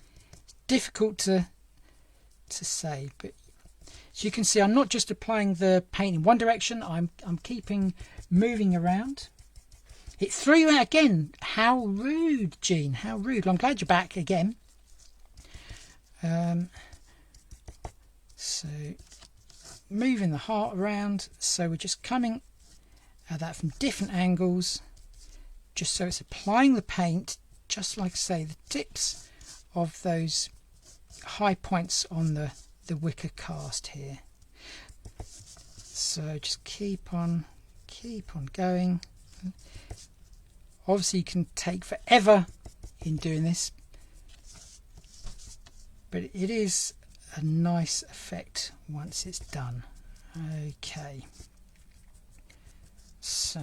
Speaker 1: It's difficult to say, but as you can see, I'm not just applying the paint in one direction. I'm keeping moving around. It threw you out again. How rude, Jean. How rude. Well, I'm glad you're back again. So moving the heart around, so we're just coming at that from different angles, just so it's applying the paint, just like I say, the tips of those high points on the wicker cast here. So just keep on going. Obviously you can take forever in doing this, but it is a nice effect once it's done. Okay, so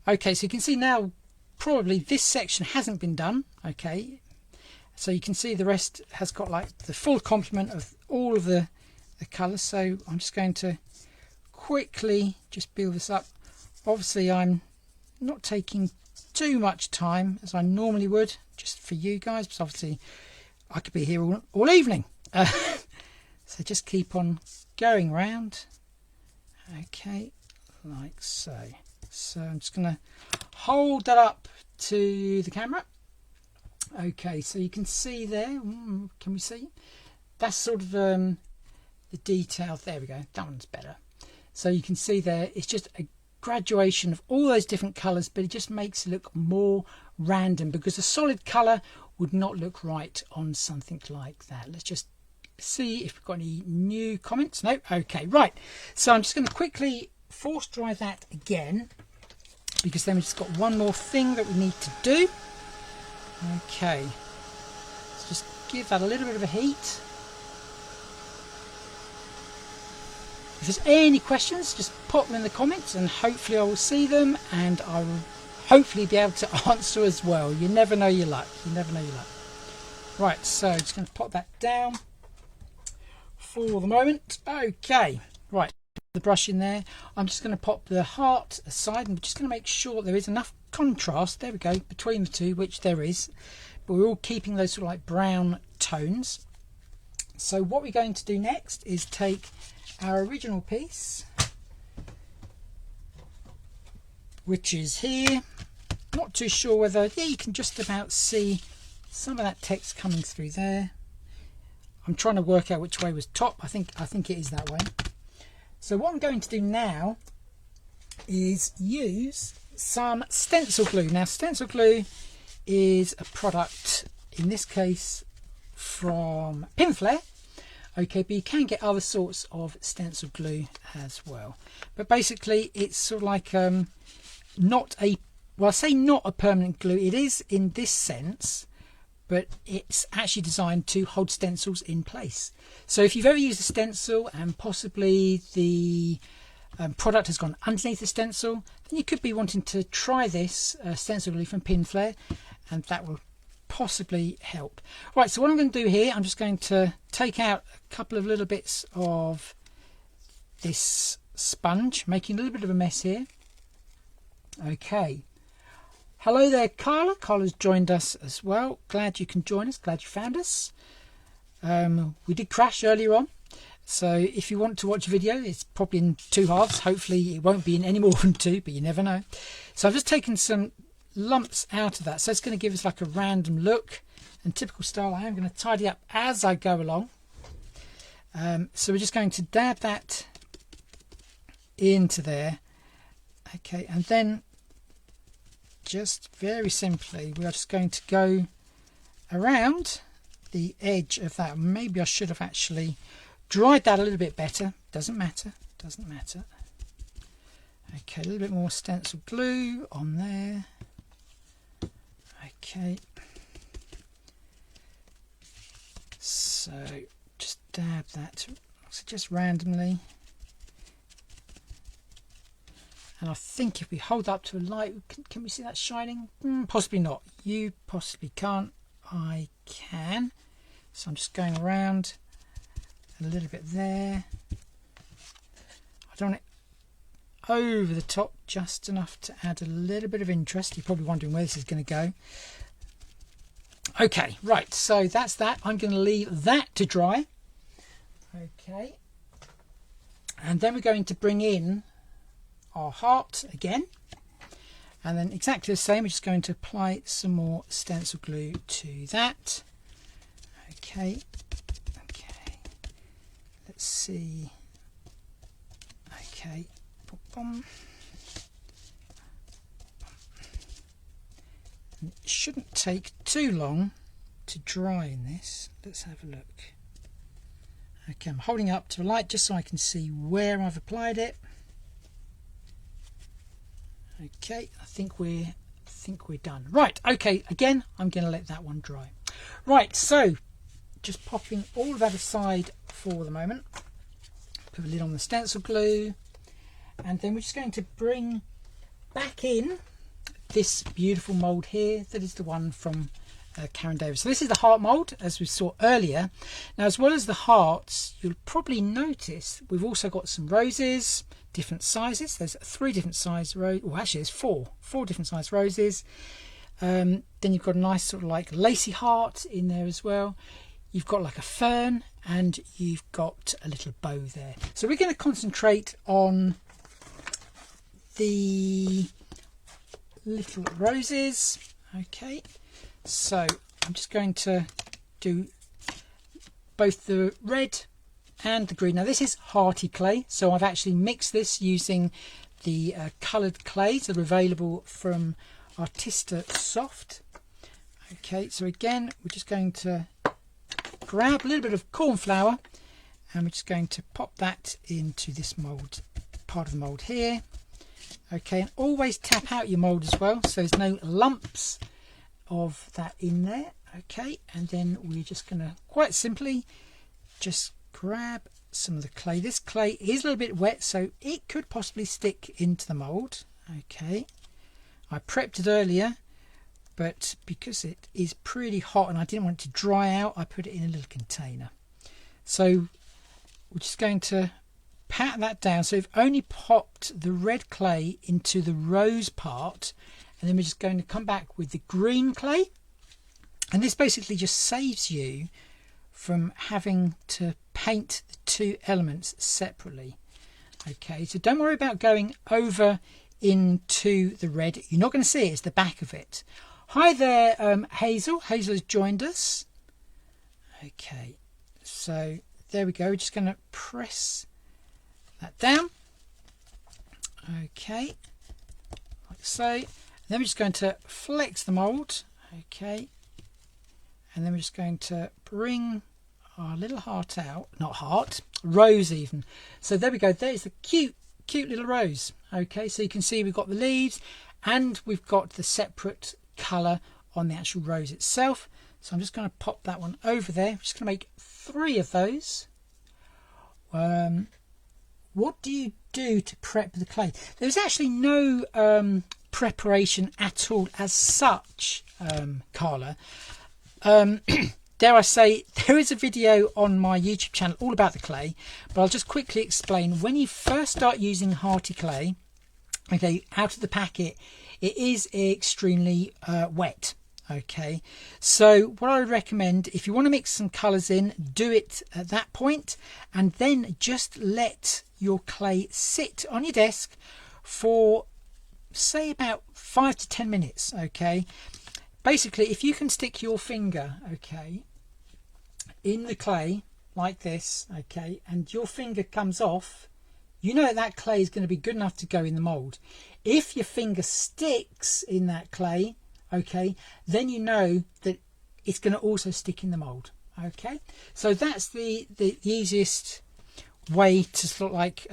Speaker 1: you can see now probably this section hasn't been done. Okay, so you can see the rest has got like the full complement of all of the colours. So I'm just going to quickly just build this up. Obviously I'm not taking too much time as I normally would, just for you guys, because obviously I could be here all evening. So just keep on going around. Okay, like so. So I'm just going to hold that up to the camera. Okay, so you can see there. Can we see? That's sort of the detail. There we go. That one's better. So you can see there, it's just a graduation of all those different colours, but it just makes it look more random, because a solid colour would not look right on something like that. Let's just see if we've got any new comments. No? Okay, right. So I'm just going to quickly force dry that again, because then we've just got one more thing that we need to do. Okay, let's just give that a little bit of a heat. If there's any questions, just pop them in the comments and hopefully I will see them and I will hopefully be able to answer as well. You never know your luck. You never know your luck. Right, so just going to pop that down for the moment. Okay, right, the brush in there. I'm just going to pop the heart aside and we're just going to make sure there is enough contrast, there we go, between the two, which there is, but we're all keeping those sort of like brown tones. So what we're going to do next is take our original piece, which is here. Not too sure whether, yeah, you can just about see some of that text coming through there. I'm trying to work out which way was top. I think it is that way. So what I'm going to do now is use some stencil glue. Now stencil glue is a product, in this case from Pinflair. Okay, but you can get other sorts of stencil glue as well. But basically it's sort of like not a, well, I say not a permanent glue. It is in this sense, but it's actually designed to hold stencils in place. So if you've ever used a stencil and possibly the product has gone underneath the stencil, then you could be wanting to try this stencil glue from Pinflair, and that will possibly help. Right, so what I'm going to do here, I'm just going to take out a couple of little bits of this sponge, making a little bit of a mess here. Okay, hello there Carla. Carla's joined us as well. Glad you can join us, glad you found us. We did crash earlier on, so if you want to watch a video, it's probably in two halves. Hopefully it won't be in any more than two, but you never know. So I've just taken some lumps out of that, so it's going to give us like a random look, and typical style I am going to tidy up as I go along. So we're just going to dab that into there. Okay, and then just very simply we are just going to go around the edge of that. Maybe I should have actually dried that a little bit better. Doesn't matter, doesn't matter. Okay, a little bit more stencil glue on there. Okay, so just dab that, so just randomly, and I think if we hold up to a light, can we see that shining? Possibly not. You possibly can't. I can. So I'm just going around a little bit there. I don't want it over the top, just enough to add a little bit of interest. You're probably wondering where this is going to go. Okay, right, so that's that. I'm going to leave that to dry. Okay, and then we're going to bring in our heart again, and then exactly the same, we're just going to apply some more stencil glue to that. Okay, okay, let's see. Okay, boom. And it shouldn't take too long to dry in this. Let's have a look. Okay, I'm holding it up to the light just so I can see where I've applied it. Okay, I think we're done. Right, okay, again, I'm going to let that one dry. Right, so just popping all of that aside for the moment. Put a lid on the stencil glue, and then we're just going to bring back in this beautiful mould here. That is the one from Karen Davies. So this is the heart mould, as we saw earlier. Now, as well as the hearts, you'll probably notice we've also got some roses, different sizes. There's 3 different size roses. Well, actually, there's four different size roses. Then you've got a nice sort of like lacy heart in there as well. You've got like a fern, and you've got a little bow there. So we're going to concentrate on the little roses. Okay, so I'm just going to do both the red and the green. Now this is hearty clay, so I've actually mixed this using the coloured clays that are available from Artista Soft. Okay, so again we're just going to grab a little bit of corn flour, and we're just going to pop that into this mould, part of the mould here. Okay, and always tap out your mould as well, so there's no lumps of that in there. Okay, and then we're just going to quite simply just grab some of the clay. This clay is a little bit wet, so it could possibly stick into the mould. Okay, I prepped it earlier, but because it is pretty hot and I didn't want it to dry out, I put it in a little container. So we're just going to pat that down. So we've only popped the red clay into the rose part, and then we're just going to come back with the green clay. And this basically just saves you from having to paint the two elements separately. Okay, so don't worry about going over into the red. You're not going to see it, it's the back of it. Hi there, Hazel. Hazel has joined us. Okay, so there we go. We're just going to press that down. Okay, like so. And then we're just going to flex the mould. Okay, and then we're just going to bring our little heart out. Not heart, rose even. So there we go. There's the cute little rose. Okay, so you can see we've got the leaves and we've got the separate colour on the actual rose itself. So I'm just going to pop that one over there. I'm just going to make 3 of those. What do you do to prep the clay? There's actually no preparation at all as such, Carla. Dare I say, there is a video on my YouTube channel all about the clay, but I'll just quickly explain. When you first start using hearty clay, okay, out of the packet, it is extremely wet. Okay, so what I would recommend, if you want to mix some colours in, do it at that point, and then just let your clay sit on your desk for, say, about 5 to 10 minutes. Okay, basically, if you can stick your finger, okay, in the clay like this, okay, and your finger comes off, you know that clay is going to be good enough to go in the mould. If your finger sticks in that clay, okay, then you know that it's going to also stick in the mould. Okay, so that's the easiest way to sort of like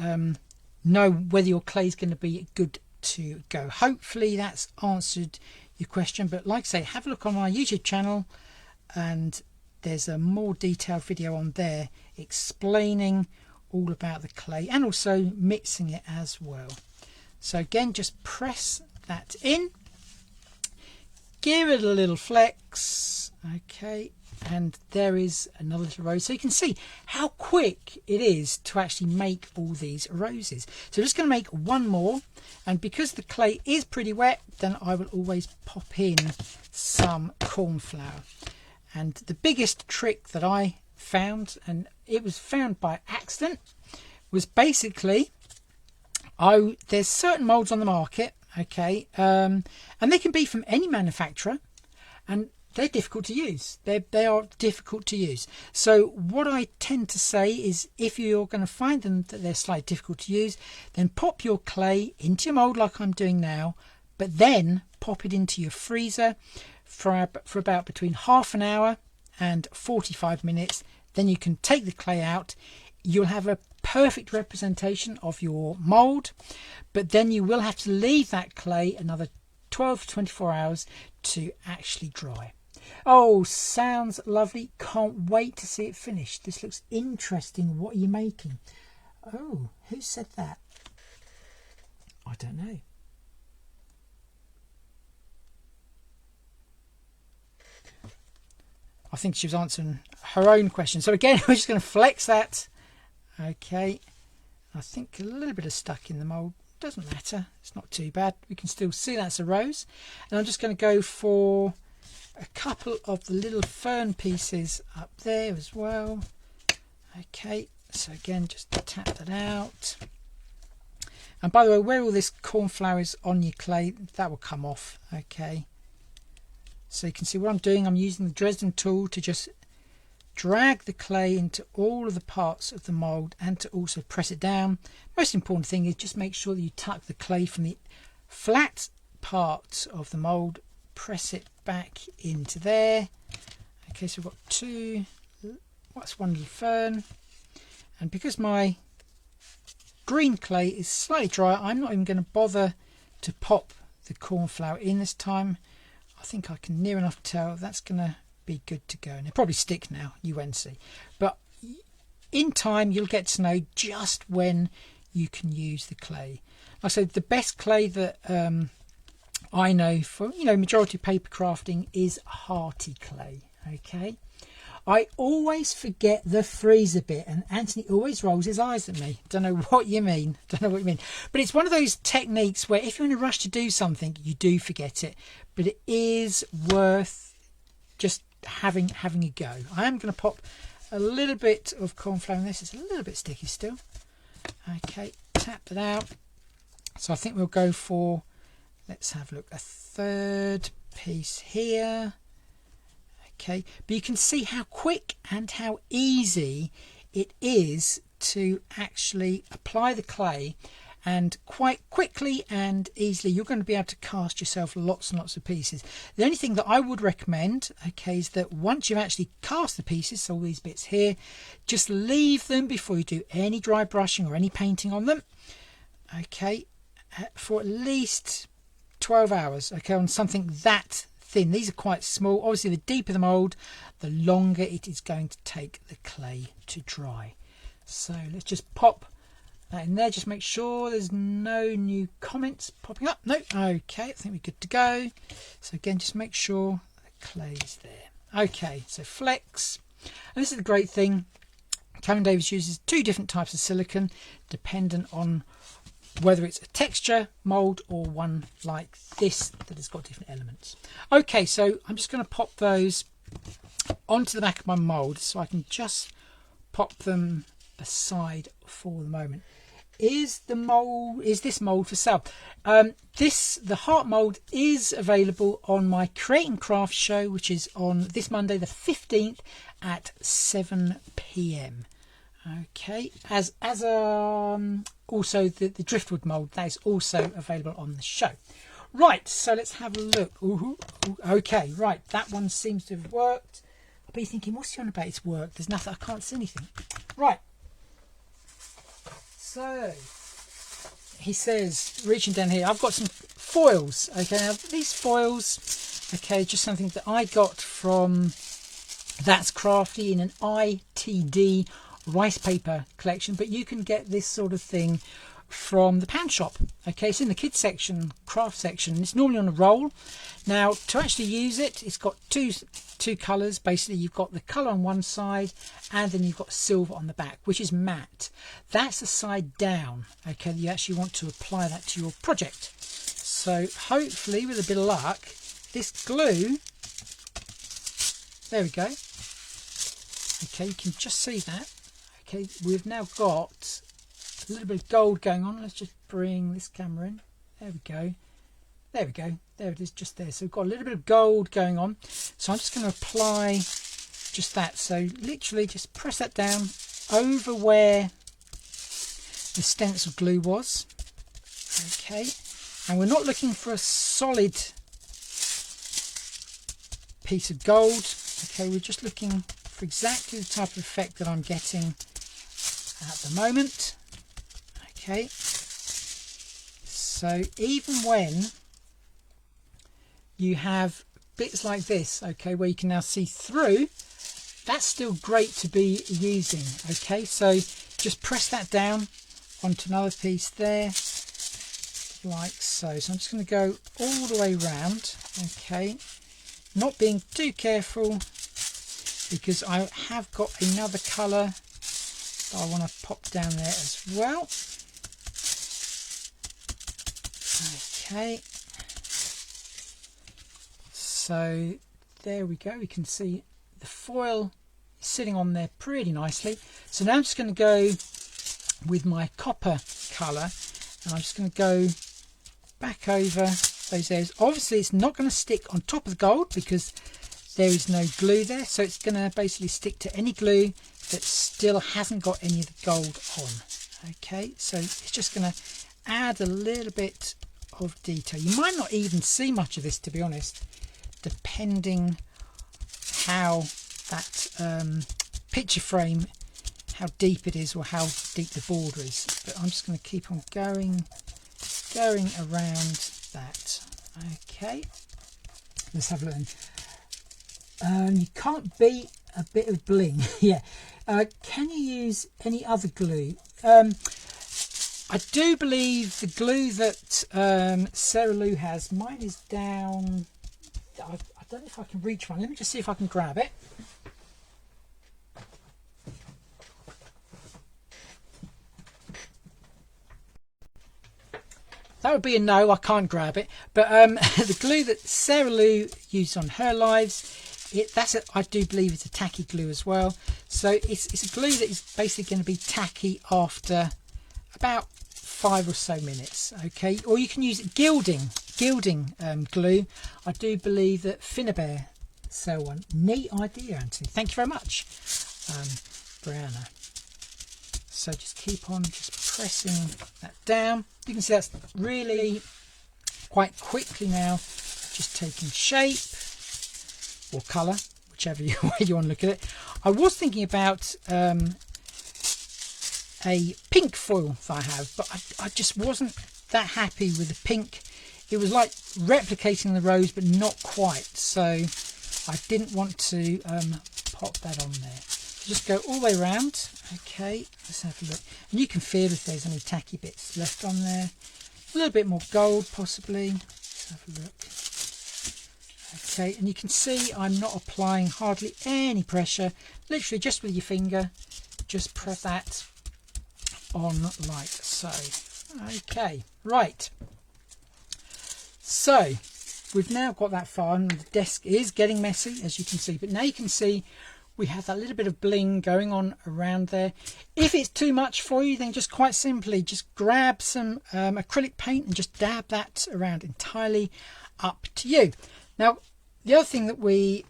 Speaker 1: know whether your clay is going to be good to go. Hopefully that's answered your question, but like I say, have a look on my YouTube channel and there's a more detailed video on there explaining all about the clay and also mixing it as well. So again, just press that in, give it a little flex, okay, and there is another little rose. So you can see how quick it is to actually make all these roses. So I'm just going to make one more, and because the clay is pretty wet, then I will always pop in some corn flour. And the biggest trick that I found, and it was found by accident, was basically there's certain moulds on the market, okay, and they can be from any manufacturer, and they're difficult to use. They are difficult to use. So what I tend to say is, if you're going to find them that they're slightly difficult to use, then pop your clay into your mould like I'm doing now, but then pop it into your freezer for about between half an hour and 45 minutes. Then you can take the clay out. You'll have a perfect representation of your mould, but then you will have to leave that clay another 12 to 24 hours to actually dry. Oh, sounds lovely. Can't wait to see it finished. This looks interesting. What are you making? Oh, who said that? I don't know. I think she was answering her own question. So again, we're just going to flex that. Okay. I think a little bit of stuck in the mould. Doesn't matter. It's not too bad. We can still see that's a rose. And I'm just going to go for a couple of the little fern pieces up there as well. Okay. So again, just tap that out. And by the way, where all this corn flour is on your clay, that will come off. Okay. So you can see what I'm doing. I'm using the Dresden tool to just drag the clay into all of the parts of the mould and to also press it down. Most important thing is just make sure that you tuck the clay from the flat part of the mould, press it back into there. Okay, so we've got two, what's one little fern, and because my green clay is slightly dry, I'm not even going to bother to pop the corn flour in this time. I think I can near enough tell that's going to be good to go, and it'll probably stick now, you won't see. But in time you'll get to know just when you can use the clay. Like I said, the best clay that I know for, you know, majority of paper crafting is hearty clay. Okay, I always forget the freezer bit, and Anthony always rolls his eyes at me. Don't know what you mean. Don't know what you mean. But it's one of those techniques where if you're in a rush to do something, you do forget it. But it is worth just having a go. I am going to pop a little bit of corn flour in this. It's a little bit sticky still. Okay, tap that out. So I think we'll go for, let's have a look, a third piece here. Okay, but you can see how quick and how easy it is to actually apply the clay, and quite quickly and easily you're going to be able to cast yourself lots and lots of pieces. The only thing that I would recommend, okay, is that once you've actually cast the pieces, so all these bits here, just leave them before you do any dry brushing or any painting on them, okay, for at least 12 hours, okay, on something that thin. These are quite small. Obviously the deeper the mould, the longer it is going to take the clay to dry. So let's just pop that in there. Just make sure there's no new comments popping up. No. Okay, I think we're good to go. So again, just make sure the clay is there. Okay, so flex. And this is the great thing. Karen Davies uses 2 different types of silicone dependent on whether it's a texture mould or one like this that has got different elements. Okay, so I'm just going to pop those onto the back of my mould, so I can just pop them aside for the moment. Is this mould for sale? The heart mould is available on my Create and Craft show, which is on this Monday the 15th at 7 p.m. Okay, as also the driftwood mould, that is also available on the show. Right, so let's have a look. Ooh, okay, right, that one seems to have worked. I'll be thinking, what's he on about? It's worked. There's nothing. I can't see anything. Right. So he says, reaching down here, I've got some foils. Okay, now these foils, okay, just something that I got from That's Crafty in an ITD rice paper collection, but you can get this sort of thing from the pound shop. Okay, it's in the kids section, craft section. It's normally on a roll. Now to actually use it, it's got two colours. Basically you've got the colour on one side and then you've got silver on the back, which is matte. That's the side down. Okay, you actually want to apply that to your project. So hopefully with a bit of luck, this glue, there we go. Okay, you can just see that. Okay, we've now got a little bit of gold going on. Let's just bring this camera in. There we go. There we go. There it is, just there. So we've got a little bit of gold going on. So I'm just going to apply just that. So literally just press that down over where the stencil glue was. Okay. And we're not looking for a solid piece of gold. Okay, we're just looking for exactly the type of effect that I'm getting at the moment. Okay, so even when you have bits like this, okay, where you can now see through, that's still great to be using. Okay, so just press that down onto another piece there, like so. So I'm just going to go all the way around. Okay, not being too careful because I have got another colour that I want to pop down there as well. Okay, so there we go. We can see the foil sitting on there pretty nicely. So now I'm just going to go with my copper colour and I'm just going to go back over those areas. Obviously it's not going to stick on top of the gold because there is no glue there, so it's going to basically stick to any glue that still hasn't got any of the gold on. Okay, so it's just going to add a little bit of detail. You might not even see much of this, to be honest, depending how that picture frame, how deep it is or how deep the border is. But I'm just going to keep on going around that. Okay, let's have a look. You can't beat a bit of bling. Yeah, Can you use any other glue? I do believe the glue that Sarah Lou has, mine is down. I don't know if I can reach one. Let me just see if I can grab it. That would be a no, I can't grab it. But the glue that Sarah Lou used on her lives, I do believe it's a tacky glue as well. So it's a glue that is basically going to be tacky after about 5 or so minutes. Okay, or you can use gilding glue. I do believe that Finnabair sell one. Neat idea, Anthony. Thank you very much, Brianna. So just keep on just pressing that down. You can see that's really quite quickly now just taking shape or colour, whichever way you want to look at it. I was thinking about a pink foil that I have, but I just wasn't that happy with the pink. It was like replicating the rose but not quite, so I didn't want to pop that on there. Just go all the way around. Okay, let's have a look. And you can feel if there's any tacky bits left on there. A little bit more gold possibly. Let's have a look. Okay, and you can see I'm not applying hardly any pressure. Literally just with your finger, just press that on like so. Okay, right. So we've now got that far, and the desk is getting messy, as you can see. But now you can see we have that little bit of bling going on around there. If it's too much for you, then just quite simply just grab some acrylic paint and just dab that around. Entirely up to you. Now, the other thing that we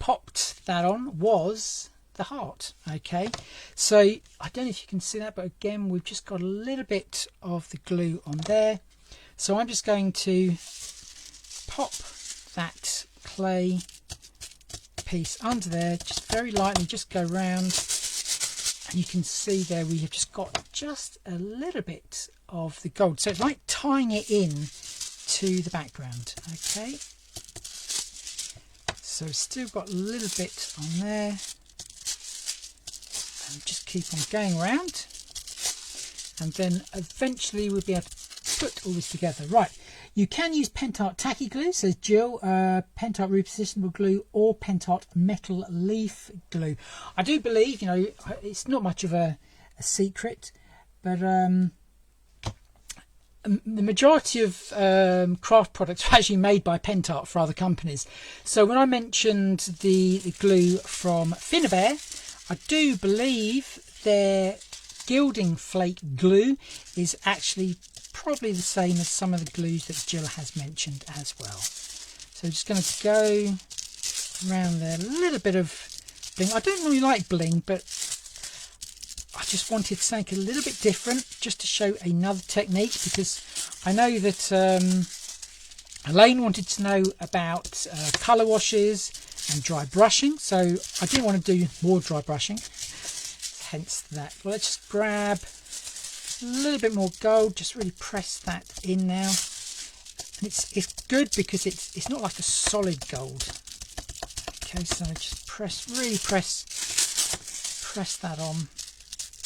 Speaker 1: popped that on was the heart. Okay, so I don't know if you can see that, but again, we've just got a little bit of the glue on there. So I'm just going to pop that clay piece under there, just very lightly, just go round, and you can see there we have just got just a little bit of the gold. So it's like tying it in to the background. Okay, so still got a little bit on there, and just keep on going around, and then eventually we'll be able to put all this together. Right, you can use Pentart tacky glue, says Jill, Pentart repositionable glue, or Pentart metal leaf glue. I do believe, you know, it's not much of a secret, but the majority of craft products are actually made by Pentart for other companies. So when I mentioned the glue from Finnabair, I do believe their gilding flake glue is actually probably the same as some of the glues that Jill has mentioned as well. So just going to go around there, a little bit of bling. I don't really like bling, but I just wanted something a little bit different, just to show another technique, because I know that Elaine wanted to know about colour washes and dry brushing, so I didn't want to do more dry brushing, hence that. Well, let's just grab a little bit more gold, just really press that in now, and it's good because it's not like a solid gold. Okay, so just really press that on.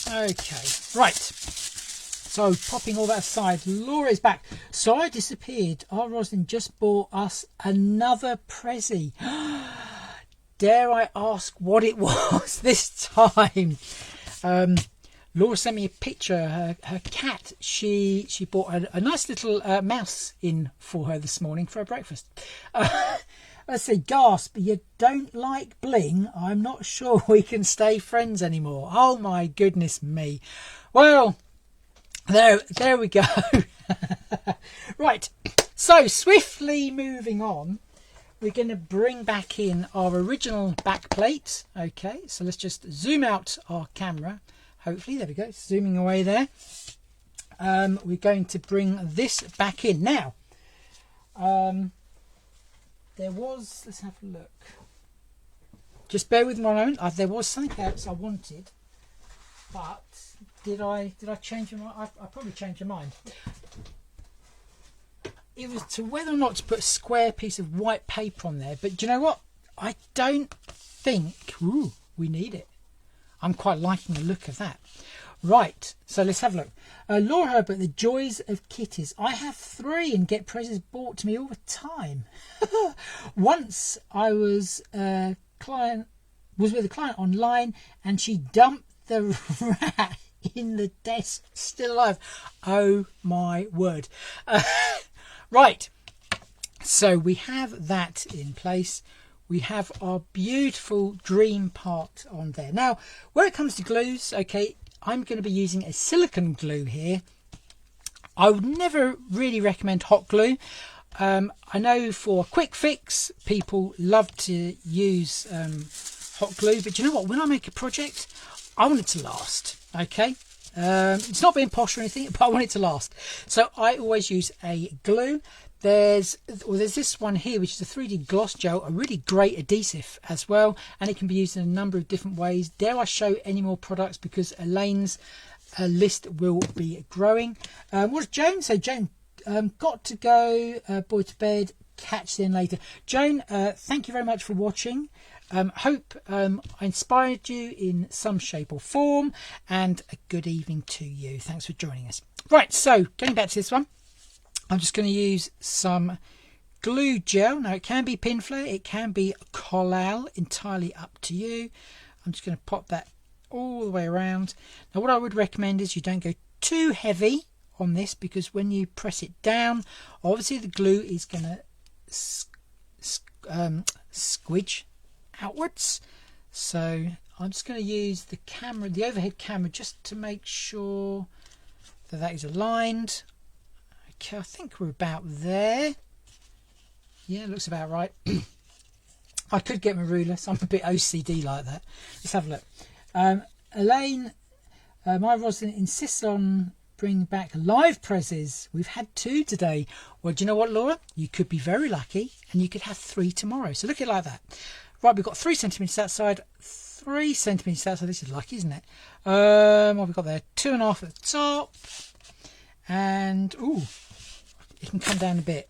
Speaker 1: Okay, right, so popping all that aside, Laura is back. So I disappeared. Our Roslyn just bought us another Prezi. Dare I ask what it was this time? Laura sent me a picture. Her cat, she bought a nice little mouse in for her this morning for her breakfast. Let's see, gasp, you don't like bling? I'm not sure we can stay friends anymore. Oh my goodness me. Well, there we go. Right, so swiftly moving on, we're going to bring back in our original back plate. Okay, so let's just zoom out our camera. Hopefully, there we go, zooming away there. We're going to bring this back in now. There was, let's have a look. Just bear with me a moment. There was something else I wanted, but did I change my mind? I probably changed my mind. It was to whether or not to put a square piece of white paper on there, but do you know what? I don't think. Ooh, we need it. I'm quite liking the look of that. Right, so let's have a look. Laura Herbert, the joys of kitties. I have 3 and get presents bought to me all the time. Once I was with a client online and she dumped the rat in the desk, still alive. Oh my word. Right, so we have that in place. We have our beautiful dream part on there. Now, when it comes to glues, okay, I'm going to be using a silicone glue here. I would never really recommend hot glue. I know for a quick fix, people love to use hot glue, but you know what? When I make a project, I want it to last, okay? It's not being posh or anything, but I want it to last. So I always use a glue. There's this one here, which is a 3D gloss gel, a really great adhesive as well, and it can be used in a number of different ways. Dare I show any more products, because Elaine's list will be growing. What does Joan say? Joan, got to go, boy to bed, catch you in later. Joan, thank you very much for watching. Hope I inspired you in some shape or form, and a good evening to you. Thanks for joining us. Right, so getting back to this one, I'm just going to use some glue gel. Now, it can be pin flare, it can be collal, entirely up to you. I'm just going to pop that all the way around. Now, what I would recommend is you don't go too heavy on this, because when you press it down, obviously the glue is going to squidge outwards. So I'm just going to use the camera, the overhead camera, just to make sure that that is aligned. Okay, I think we're about there. Yeah, looks about right. I could get my ruler, so I'm a bit OCD like that. Let's have a look. Elaine, my Rosalind insists on bringing back live prezzies. We've had 2 today. Well, do you know what, Laura? You could be very lucky, and you could have 3 tomorrow. So look at it like that. Right, we've got 3 centimetres that side, 3 centimetres that side. This is lucky, isn't it? What have we got there? 2.5 at the top. And, ooh, it can come down a bit.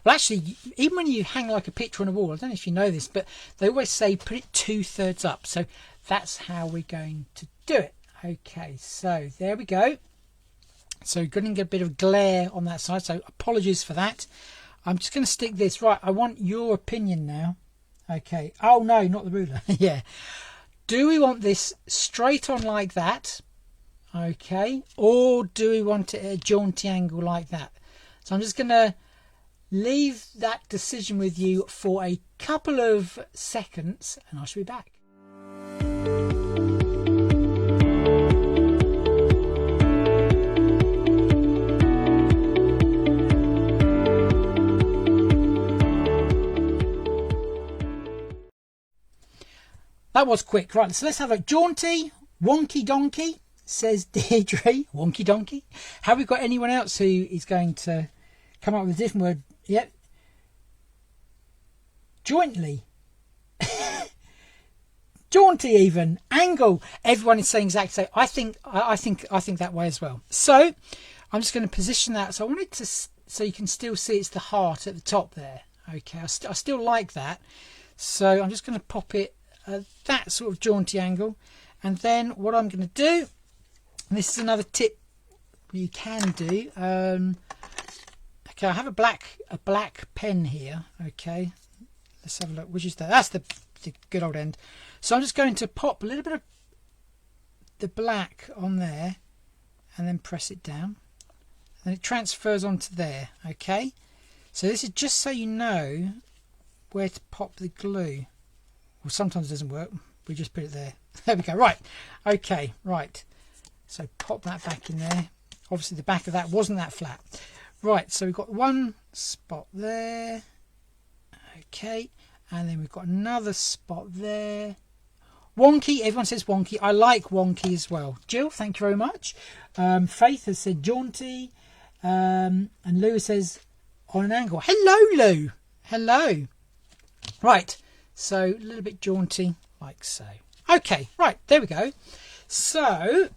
Speaker 1: Well, actually, even when you hang like a picture on a wall, I don't know if you know this, but they always say put it 2/3 up. So that's how we're going to do it. Okay, so there we go. So you're going to get a bit of glare on that side, so apologies for that. I'm just going to stick this. Right, I want your opinion now. Okay. Oh, no, not the ruler. Yeah. Do we want this straight on like that? Okay. Or do we want it at a jaunty angle like that? So I'm just going to leave that decision with you for a couple of seconds, and I shall be back. That was quick. Right, so let's have a jaunty, wonky donkey, says Deirdre. Wonky donkey. Have we got anyone else who is going to come up with a different word? Yep. Jointly. Jaunty even. Angle. Everyone is saying exactly so. I think that way as well. So I'm just going to position that. So I want it to, so you can still see it's the heart at the top there. Okay, I still like that. So I'm just going to pop it that sort of jaunty angle, and then what I'm going to do, and this is another tip you can do. Okay, I have a black pen here. Okay, let's have a look. Which is that? That's the good old end. So I'm just going to pop a little bit of the black on there, and then press it down, and it transfers onto there. Okay, so this is just so you know where to pop the glue. Well, sometimes it doesn't work. We just put it there. There we go. Right. Okay. Right. So pop that back in there. Obviously, the back of that wasn't that flat. Right. So we've got one spot there. Okay. And then we've got another spot there. Wonky. Everyone says wonky. I like wonky as well. Jill, thank you very much. Faith has said jaunty. And Lou says on an angle. Hello, Lou. Hello. Right. So a little bit jaunty, like so. Okay, right, there we go. So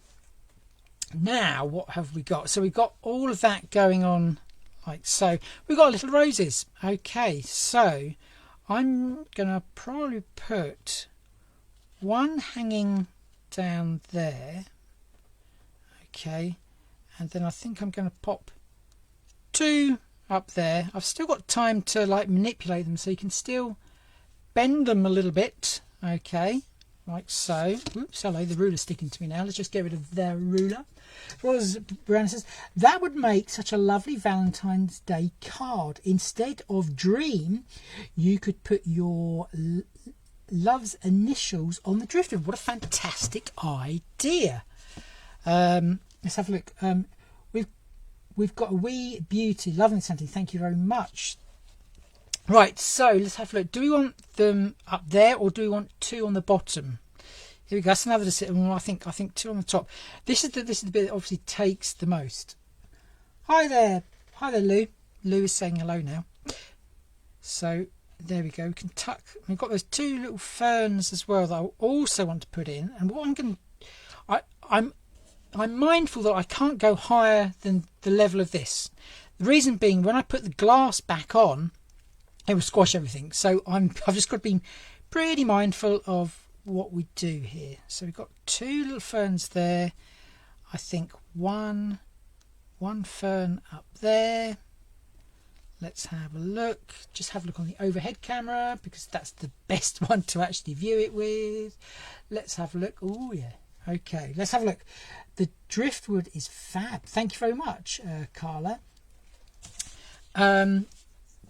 Speaker 1: now what have we got? So we've got all of that going on like so. We've got little roses. Okay, so I'm going to probably put one hanging down there. Okay, and then I think I'm going to pop 2 up there. I've still got time to like manipulate them, so you can still bend them a little bit. Okay, like so. Oops, hello, the ruler's sticking to me now. Let's just get rid of the ruler. Rose Brown says, that would make such a lovely Valentine's Day card. Instead of dream, you could put your love's initials on the driftwood. What a fantastic idea. Let's have a look. We've got a wee beauty. Lovely something. Thank you very much. Right, so let's have a look. Do we want them up there, or do we want 2 on the bottom? Here we go. That's another decision. Well, I think 2 on the top. This is the bit that obviously takes the most. Hi there, Lou. Lou is saying hello now. So there we go. We can tuck. We've got those 2 little ferns as well that I also want to put in. And what I'm going to, I'm mindful that I can't go higher than the level of this. The reason being, when I put the glass back on, it will squash everything. So I've just got to be pretty mindful of what we do here. So we've got 2 little ferns there. I think one fern up there. Let's have a look. Just have a look on the overhead camera, because that's the best one to actually view it with. Let's have a look. Oh yeah. Okay, let's have a look. The driftwood is fab. Thank you very much, Carla.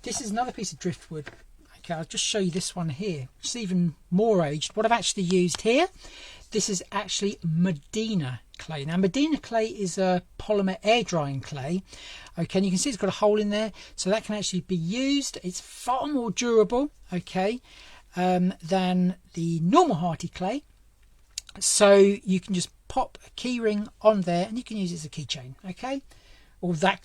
Speaker 1: This is another piece of driftwood. Okay, I'll just show you this one here. It's even more aged. What I've actually used here, this is actually Medina clay. Now, Medina clay is a polymer air drying clay. Okay, and you can see it's got a hole in there, so that can actually be used. It's far more durable, okay, than the normal Hardy clay. So you can just pop a key ring on there, and you can use it as a keychain, okay? Or that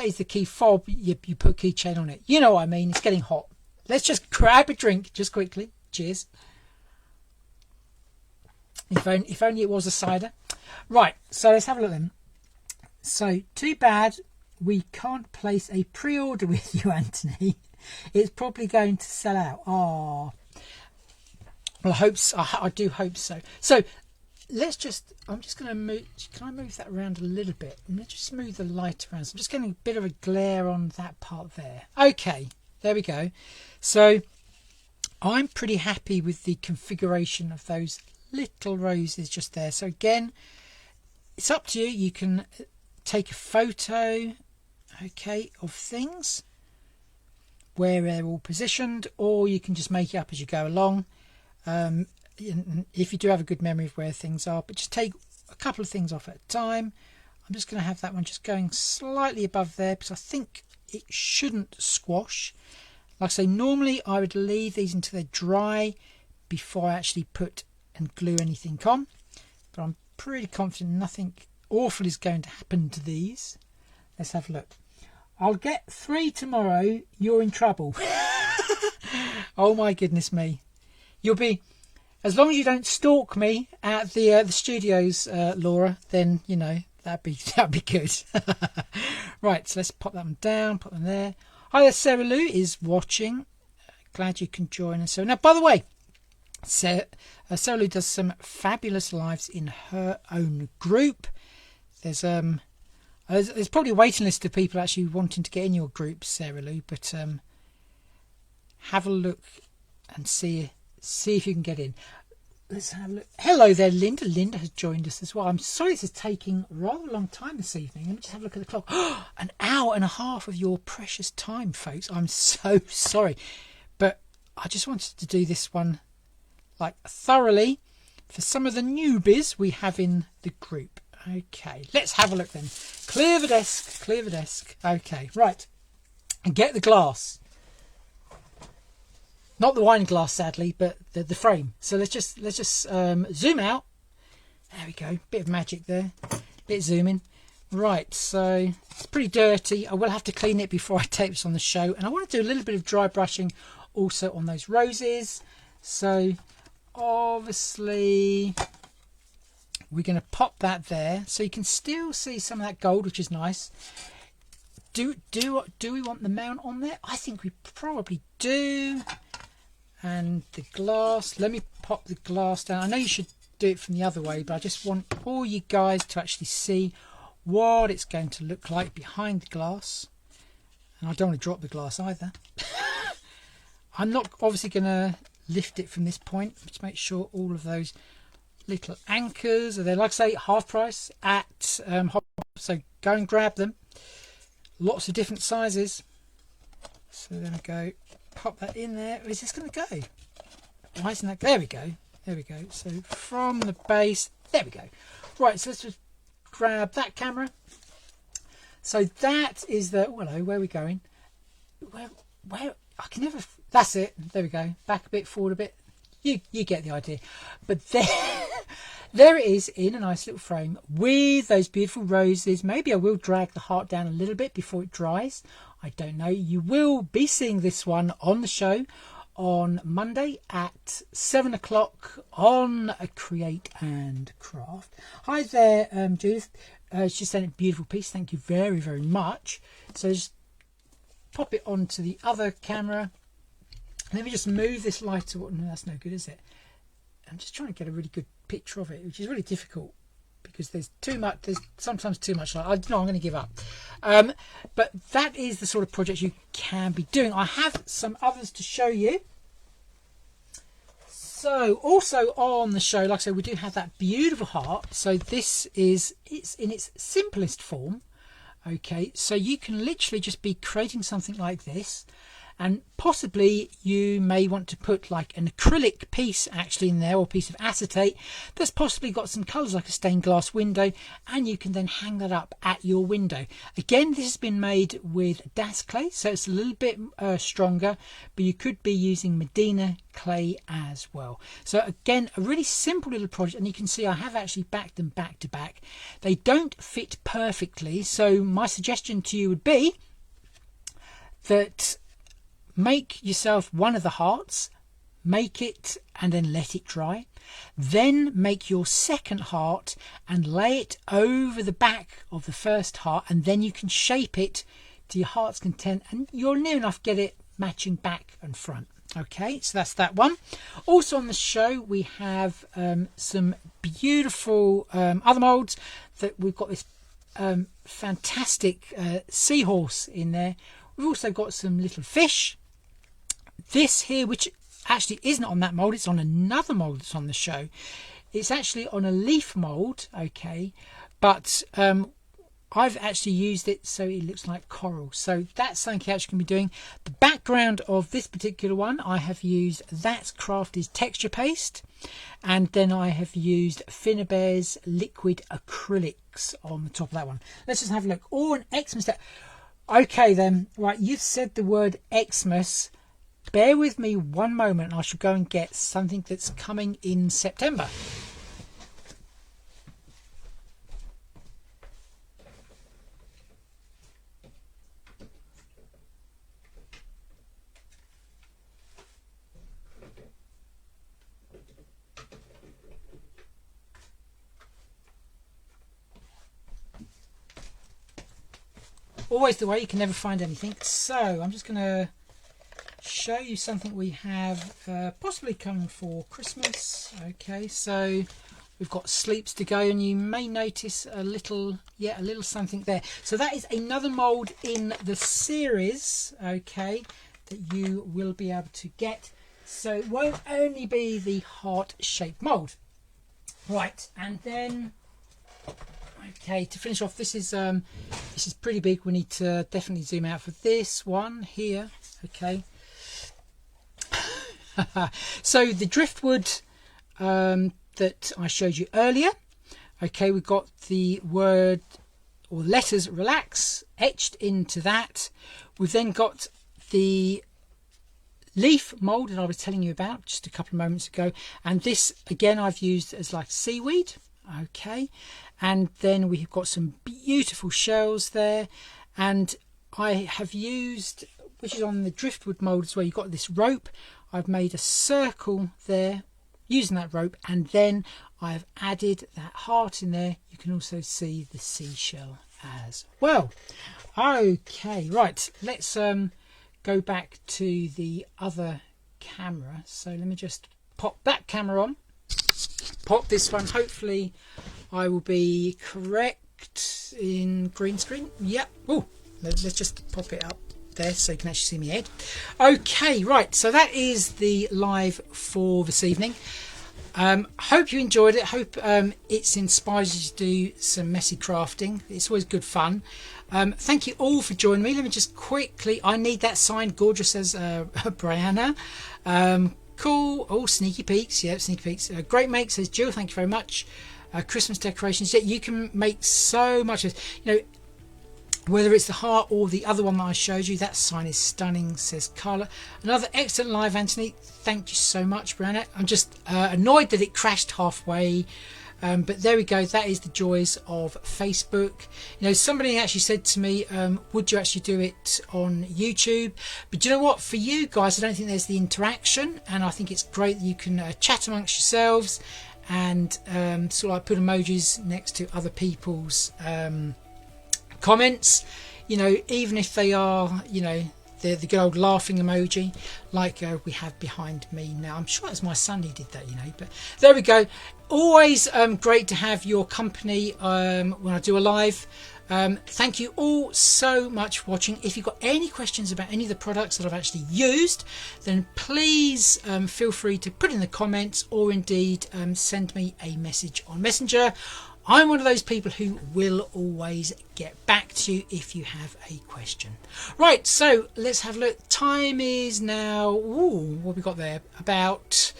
Speaker 1: is the key fob. You put keychain on it. You know what I mean? It's getting hot. Let's just grab a drink just quickly. Cheers. If only it was a cider. Right, so let's have a look then. So, too bad we can't place a pre-order with you, Anthony. It's probably going to sell out. Oh, well, I hope so. I do hope so. So, let's just, I'm just going to move, can I move that around a little bit? And let's just move the light around. So I'm just getting a bit of a glare on that part there. Okay, there we go. So I'm pretty happy with the configuration of those little roses just there. So again, it's up to you. You can take a photo, okay, of things where they're all positioned, or you can just make it up as you go along. If you do have a good memory of where things are, but just take a couple of things off at a time. I'm just going to have that one just going slightly above there, because I think it shouldn't squash. Like I say, normally I would leave these until they're dry before I actually put and glue anything on, but I'm pretty confident nothing awful is going to happen to these. Let's have a look. I'll get 3 tomorrow. You're in trouble. Oh my goodness me. You'll be, as long as you don't stalk me at the studios, Laura, then you know that'd be good. Right, so let's pop that one down, put them there. Hi there, Sarah Lou is watching. Glad you can join us. So now, by the way, Sarah Lou does some fabulous lives in her own group. There's probably a waiting list of people actually wanting to get in your group, Sarah Lou, but have a look and see if you can get in. Let's have a look. Hello there, Linda. Linda has joined us as well. I'm sorry this is taking a rather long time this evening. Let me just have a look at the clock. An hour and a half of your precious time, folks. I'm so sorry. But I just wanted to do this one like thoroughly for some of the newbies we have in the group. Okay, let's have a look then. Clear the desk, clear the desk. Okay, right. And get the glass. Not the wine glass, sadly, but the frame. So let's just zoom out. There we go. Bit of magic there. Bit of zooming. Right, so it's pretty dirty. I will have to clean it before I tape this on the show. And I want to do a little bit of dry brushing also on those roses. So obviously we're going to pop that there. So you can still see some of that gold, which is nice. Do we want the mount on there? I think we probably do. and the glass. Let me pop the glass down. I know you should do it from the other way, but I just want all you guys to actually see what it's going to look like behind the glass. And I don't want to drop the glass either. I'm not obviously going to lift it from this point. Just make sure all of those little anchors are there. Like I say, half price at Hop, so go and grab them. Lots of different sizes. So there we go. Pop that in there. Is this going to go? Why isn't that? There we go. There we go. So from the base, there we go. Right, so let's just grab that camera. So that is the, oh, hello, where are we going? Where I can never, that's it. There we go. Back a bit, forward a bit. You get the idea. But there it is in a nice little frame with those beautiful roses. Maybe I will drag the heart down a little bit before it dries. I don't know. You will be seeing this one on the show on Monday at 7 o'clock on Create and Craft. Hi there, Judith. She sent a beautiful piece. Thank you very, very much. So just pop it onto the other camera. Let me just move this light. No, that's no good, is it? I'm just trying to get a really good picture of it, which is really difficult because there's too much. There's sometimes too much light. I'm going to give up. But that is the sort of project you can be doing. I have some others to show you. So also on the show, like I said, we do have that beautiful heart. So this is, it's in its simplest form. Okay, so you can literally just be creating something like this. And possibly you may want to put like an acrylic piece actually in there, or a piece of acetate that's possibly got some colours like a stained glass window, and you can then hang that up at your window. Again, this has been made with Das clay, so it's a little bit stronger, but you could be using Medina clay as well. So again, a really simple little project, and you can see I have actually backed them back to back. They don't fit perfectly, so my suggestion to you would be that make yourself one of the hearts, make it and then let it dry. Then make your second heart and lay it over the back of the first heart, and then you can shape it to your heart's content, and you'll near enough get it matching back and front. Okay, so that's that one. Also on the show we have some beautiful other moulds. That we've got this fantastic seahorse in there. We've also got some little fish. This here, which actually isn't on that mould, it's on another mould that's on the show. It's actually on a leaf mould, okay, but I've actually used it so it looks like coral. So that's something you actually can be doing. The background of this particular one, I have used That's Crafty's texture paste, and then I have used Finnabare's liquid acrylics on the top of that one. Let's just have a look. Oh, an Xmas. Okay then, right, you've said the word Xmas. Bear with me one moment and I shall go and get something that's coming in September. Always the way, you can never find anything. So I'm just going to show you something we have possibly coming for Christmas. Okay, so we've got sleeps to go, and you may notice a little something there. So that is another mould in the series, okay, that you will be able to get. So it won't only be the heart-shaped mould. Right, and then okay, to finish off, this is pretty big. We need to definitely zoom out for this one here. Okay. So the driftwood that I showed you earlier, okay, we've got the word or letters relax etched into that. We've then got the leaf mould that I was telling you about just a couple of moments ago, and this again I've used as like seaweed. Okay, and then we've got some beautiful shells there, and I have used, which is on the driftwood mould as well, you've got this rope. I've made a circle there using that rope, and then I've added that heart in there. You can also see the seashell as well. Okay, right, let's go back to the other camera. So let me just pop that camera on, pop this one. Hopefully I will be correct in green screen. Yep. Oh, let's just pop it up there so you can actually see my head. Okay, right, so that is the live for this evening. Hope you enjoyed it. Hope it's inspired you to do some messy crafting. It's always good fun. Thank you all for joining me. Let me just quickly, I need that signed, gorgeous, as Brianna. Cool. Oh, sneaky peeks. Yeah, sneaky peeks. Great make, says Jill. Thank you very much. Christmas decorations. Yeah, you can make so much of, you know, whether it's the heart or the other one that I showed you. That sign is stunning, says Carla. Another excellent live, Anthony. Thank you so much, Brianna. I'm just annoyed that it crashed halfway. But there we go. That is the joys of Facebook. You know, somebody actually said to me, would you actually do it on YouTube? But you know what? For you guys, I don't think there's the interaction. And I think it's great that you can chat amongst yourselves and sort of like put emojis next to other people's comments, you know, even if they are, you know, the good old laughing emoji like we have behind me now. I'm sure it's my son who did that, you know, but there we go. Always great to have your company when I do a live. Thank you all so much for watching. If you've got any questions about any of the products that I've actually used, then please feel free to put in the comments, or indeed send me a message on Messenger. I'm one of those people who will always get back to you if you have a question. Right, so let's have a look. Time is now, ooh, what have we got there? About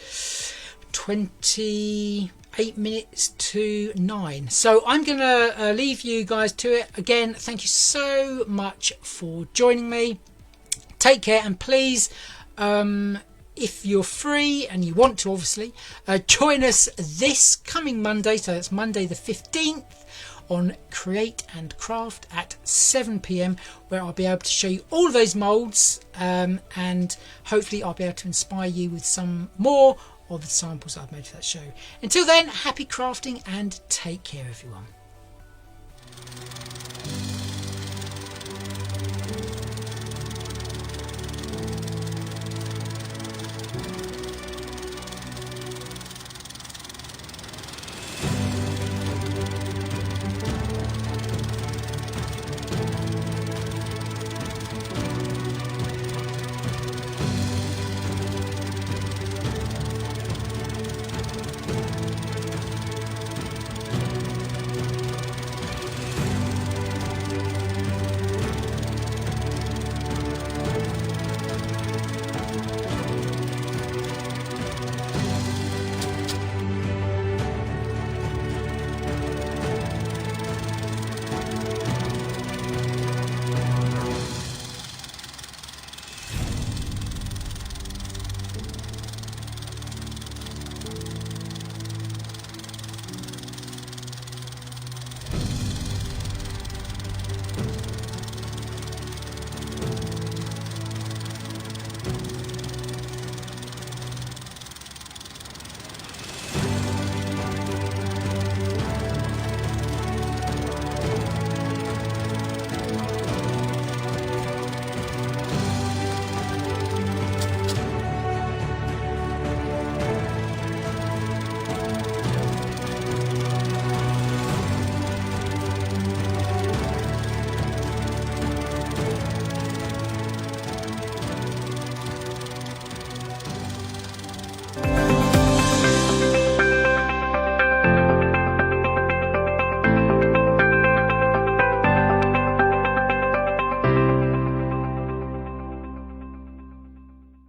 Speaker 1: 28 minutes to 9. So I'm going to leave you guys to it. Again, thank you so much for joining me. Take care, and please, if you're free and you want to, obviously, join us this coming Monday. So that's Monday the 15th on Create and Craft at 7 p.m, where I'll be able to show you all of those moulds, and hopefully I'll be able to inspire you with some more of the samples I've made for that show. Until then, happy crafting and take care, everyone.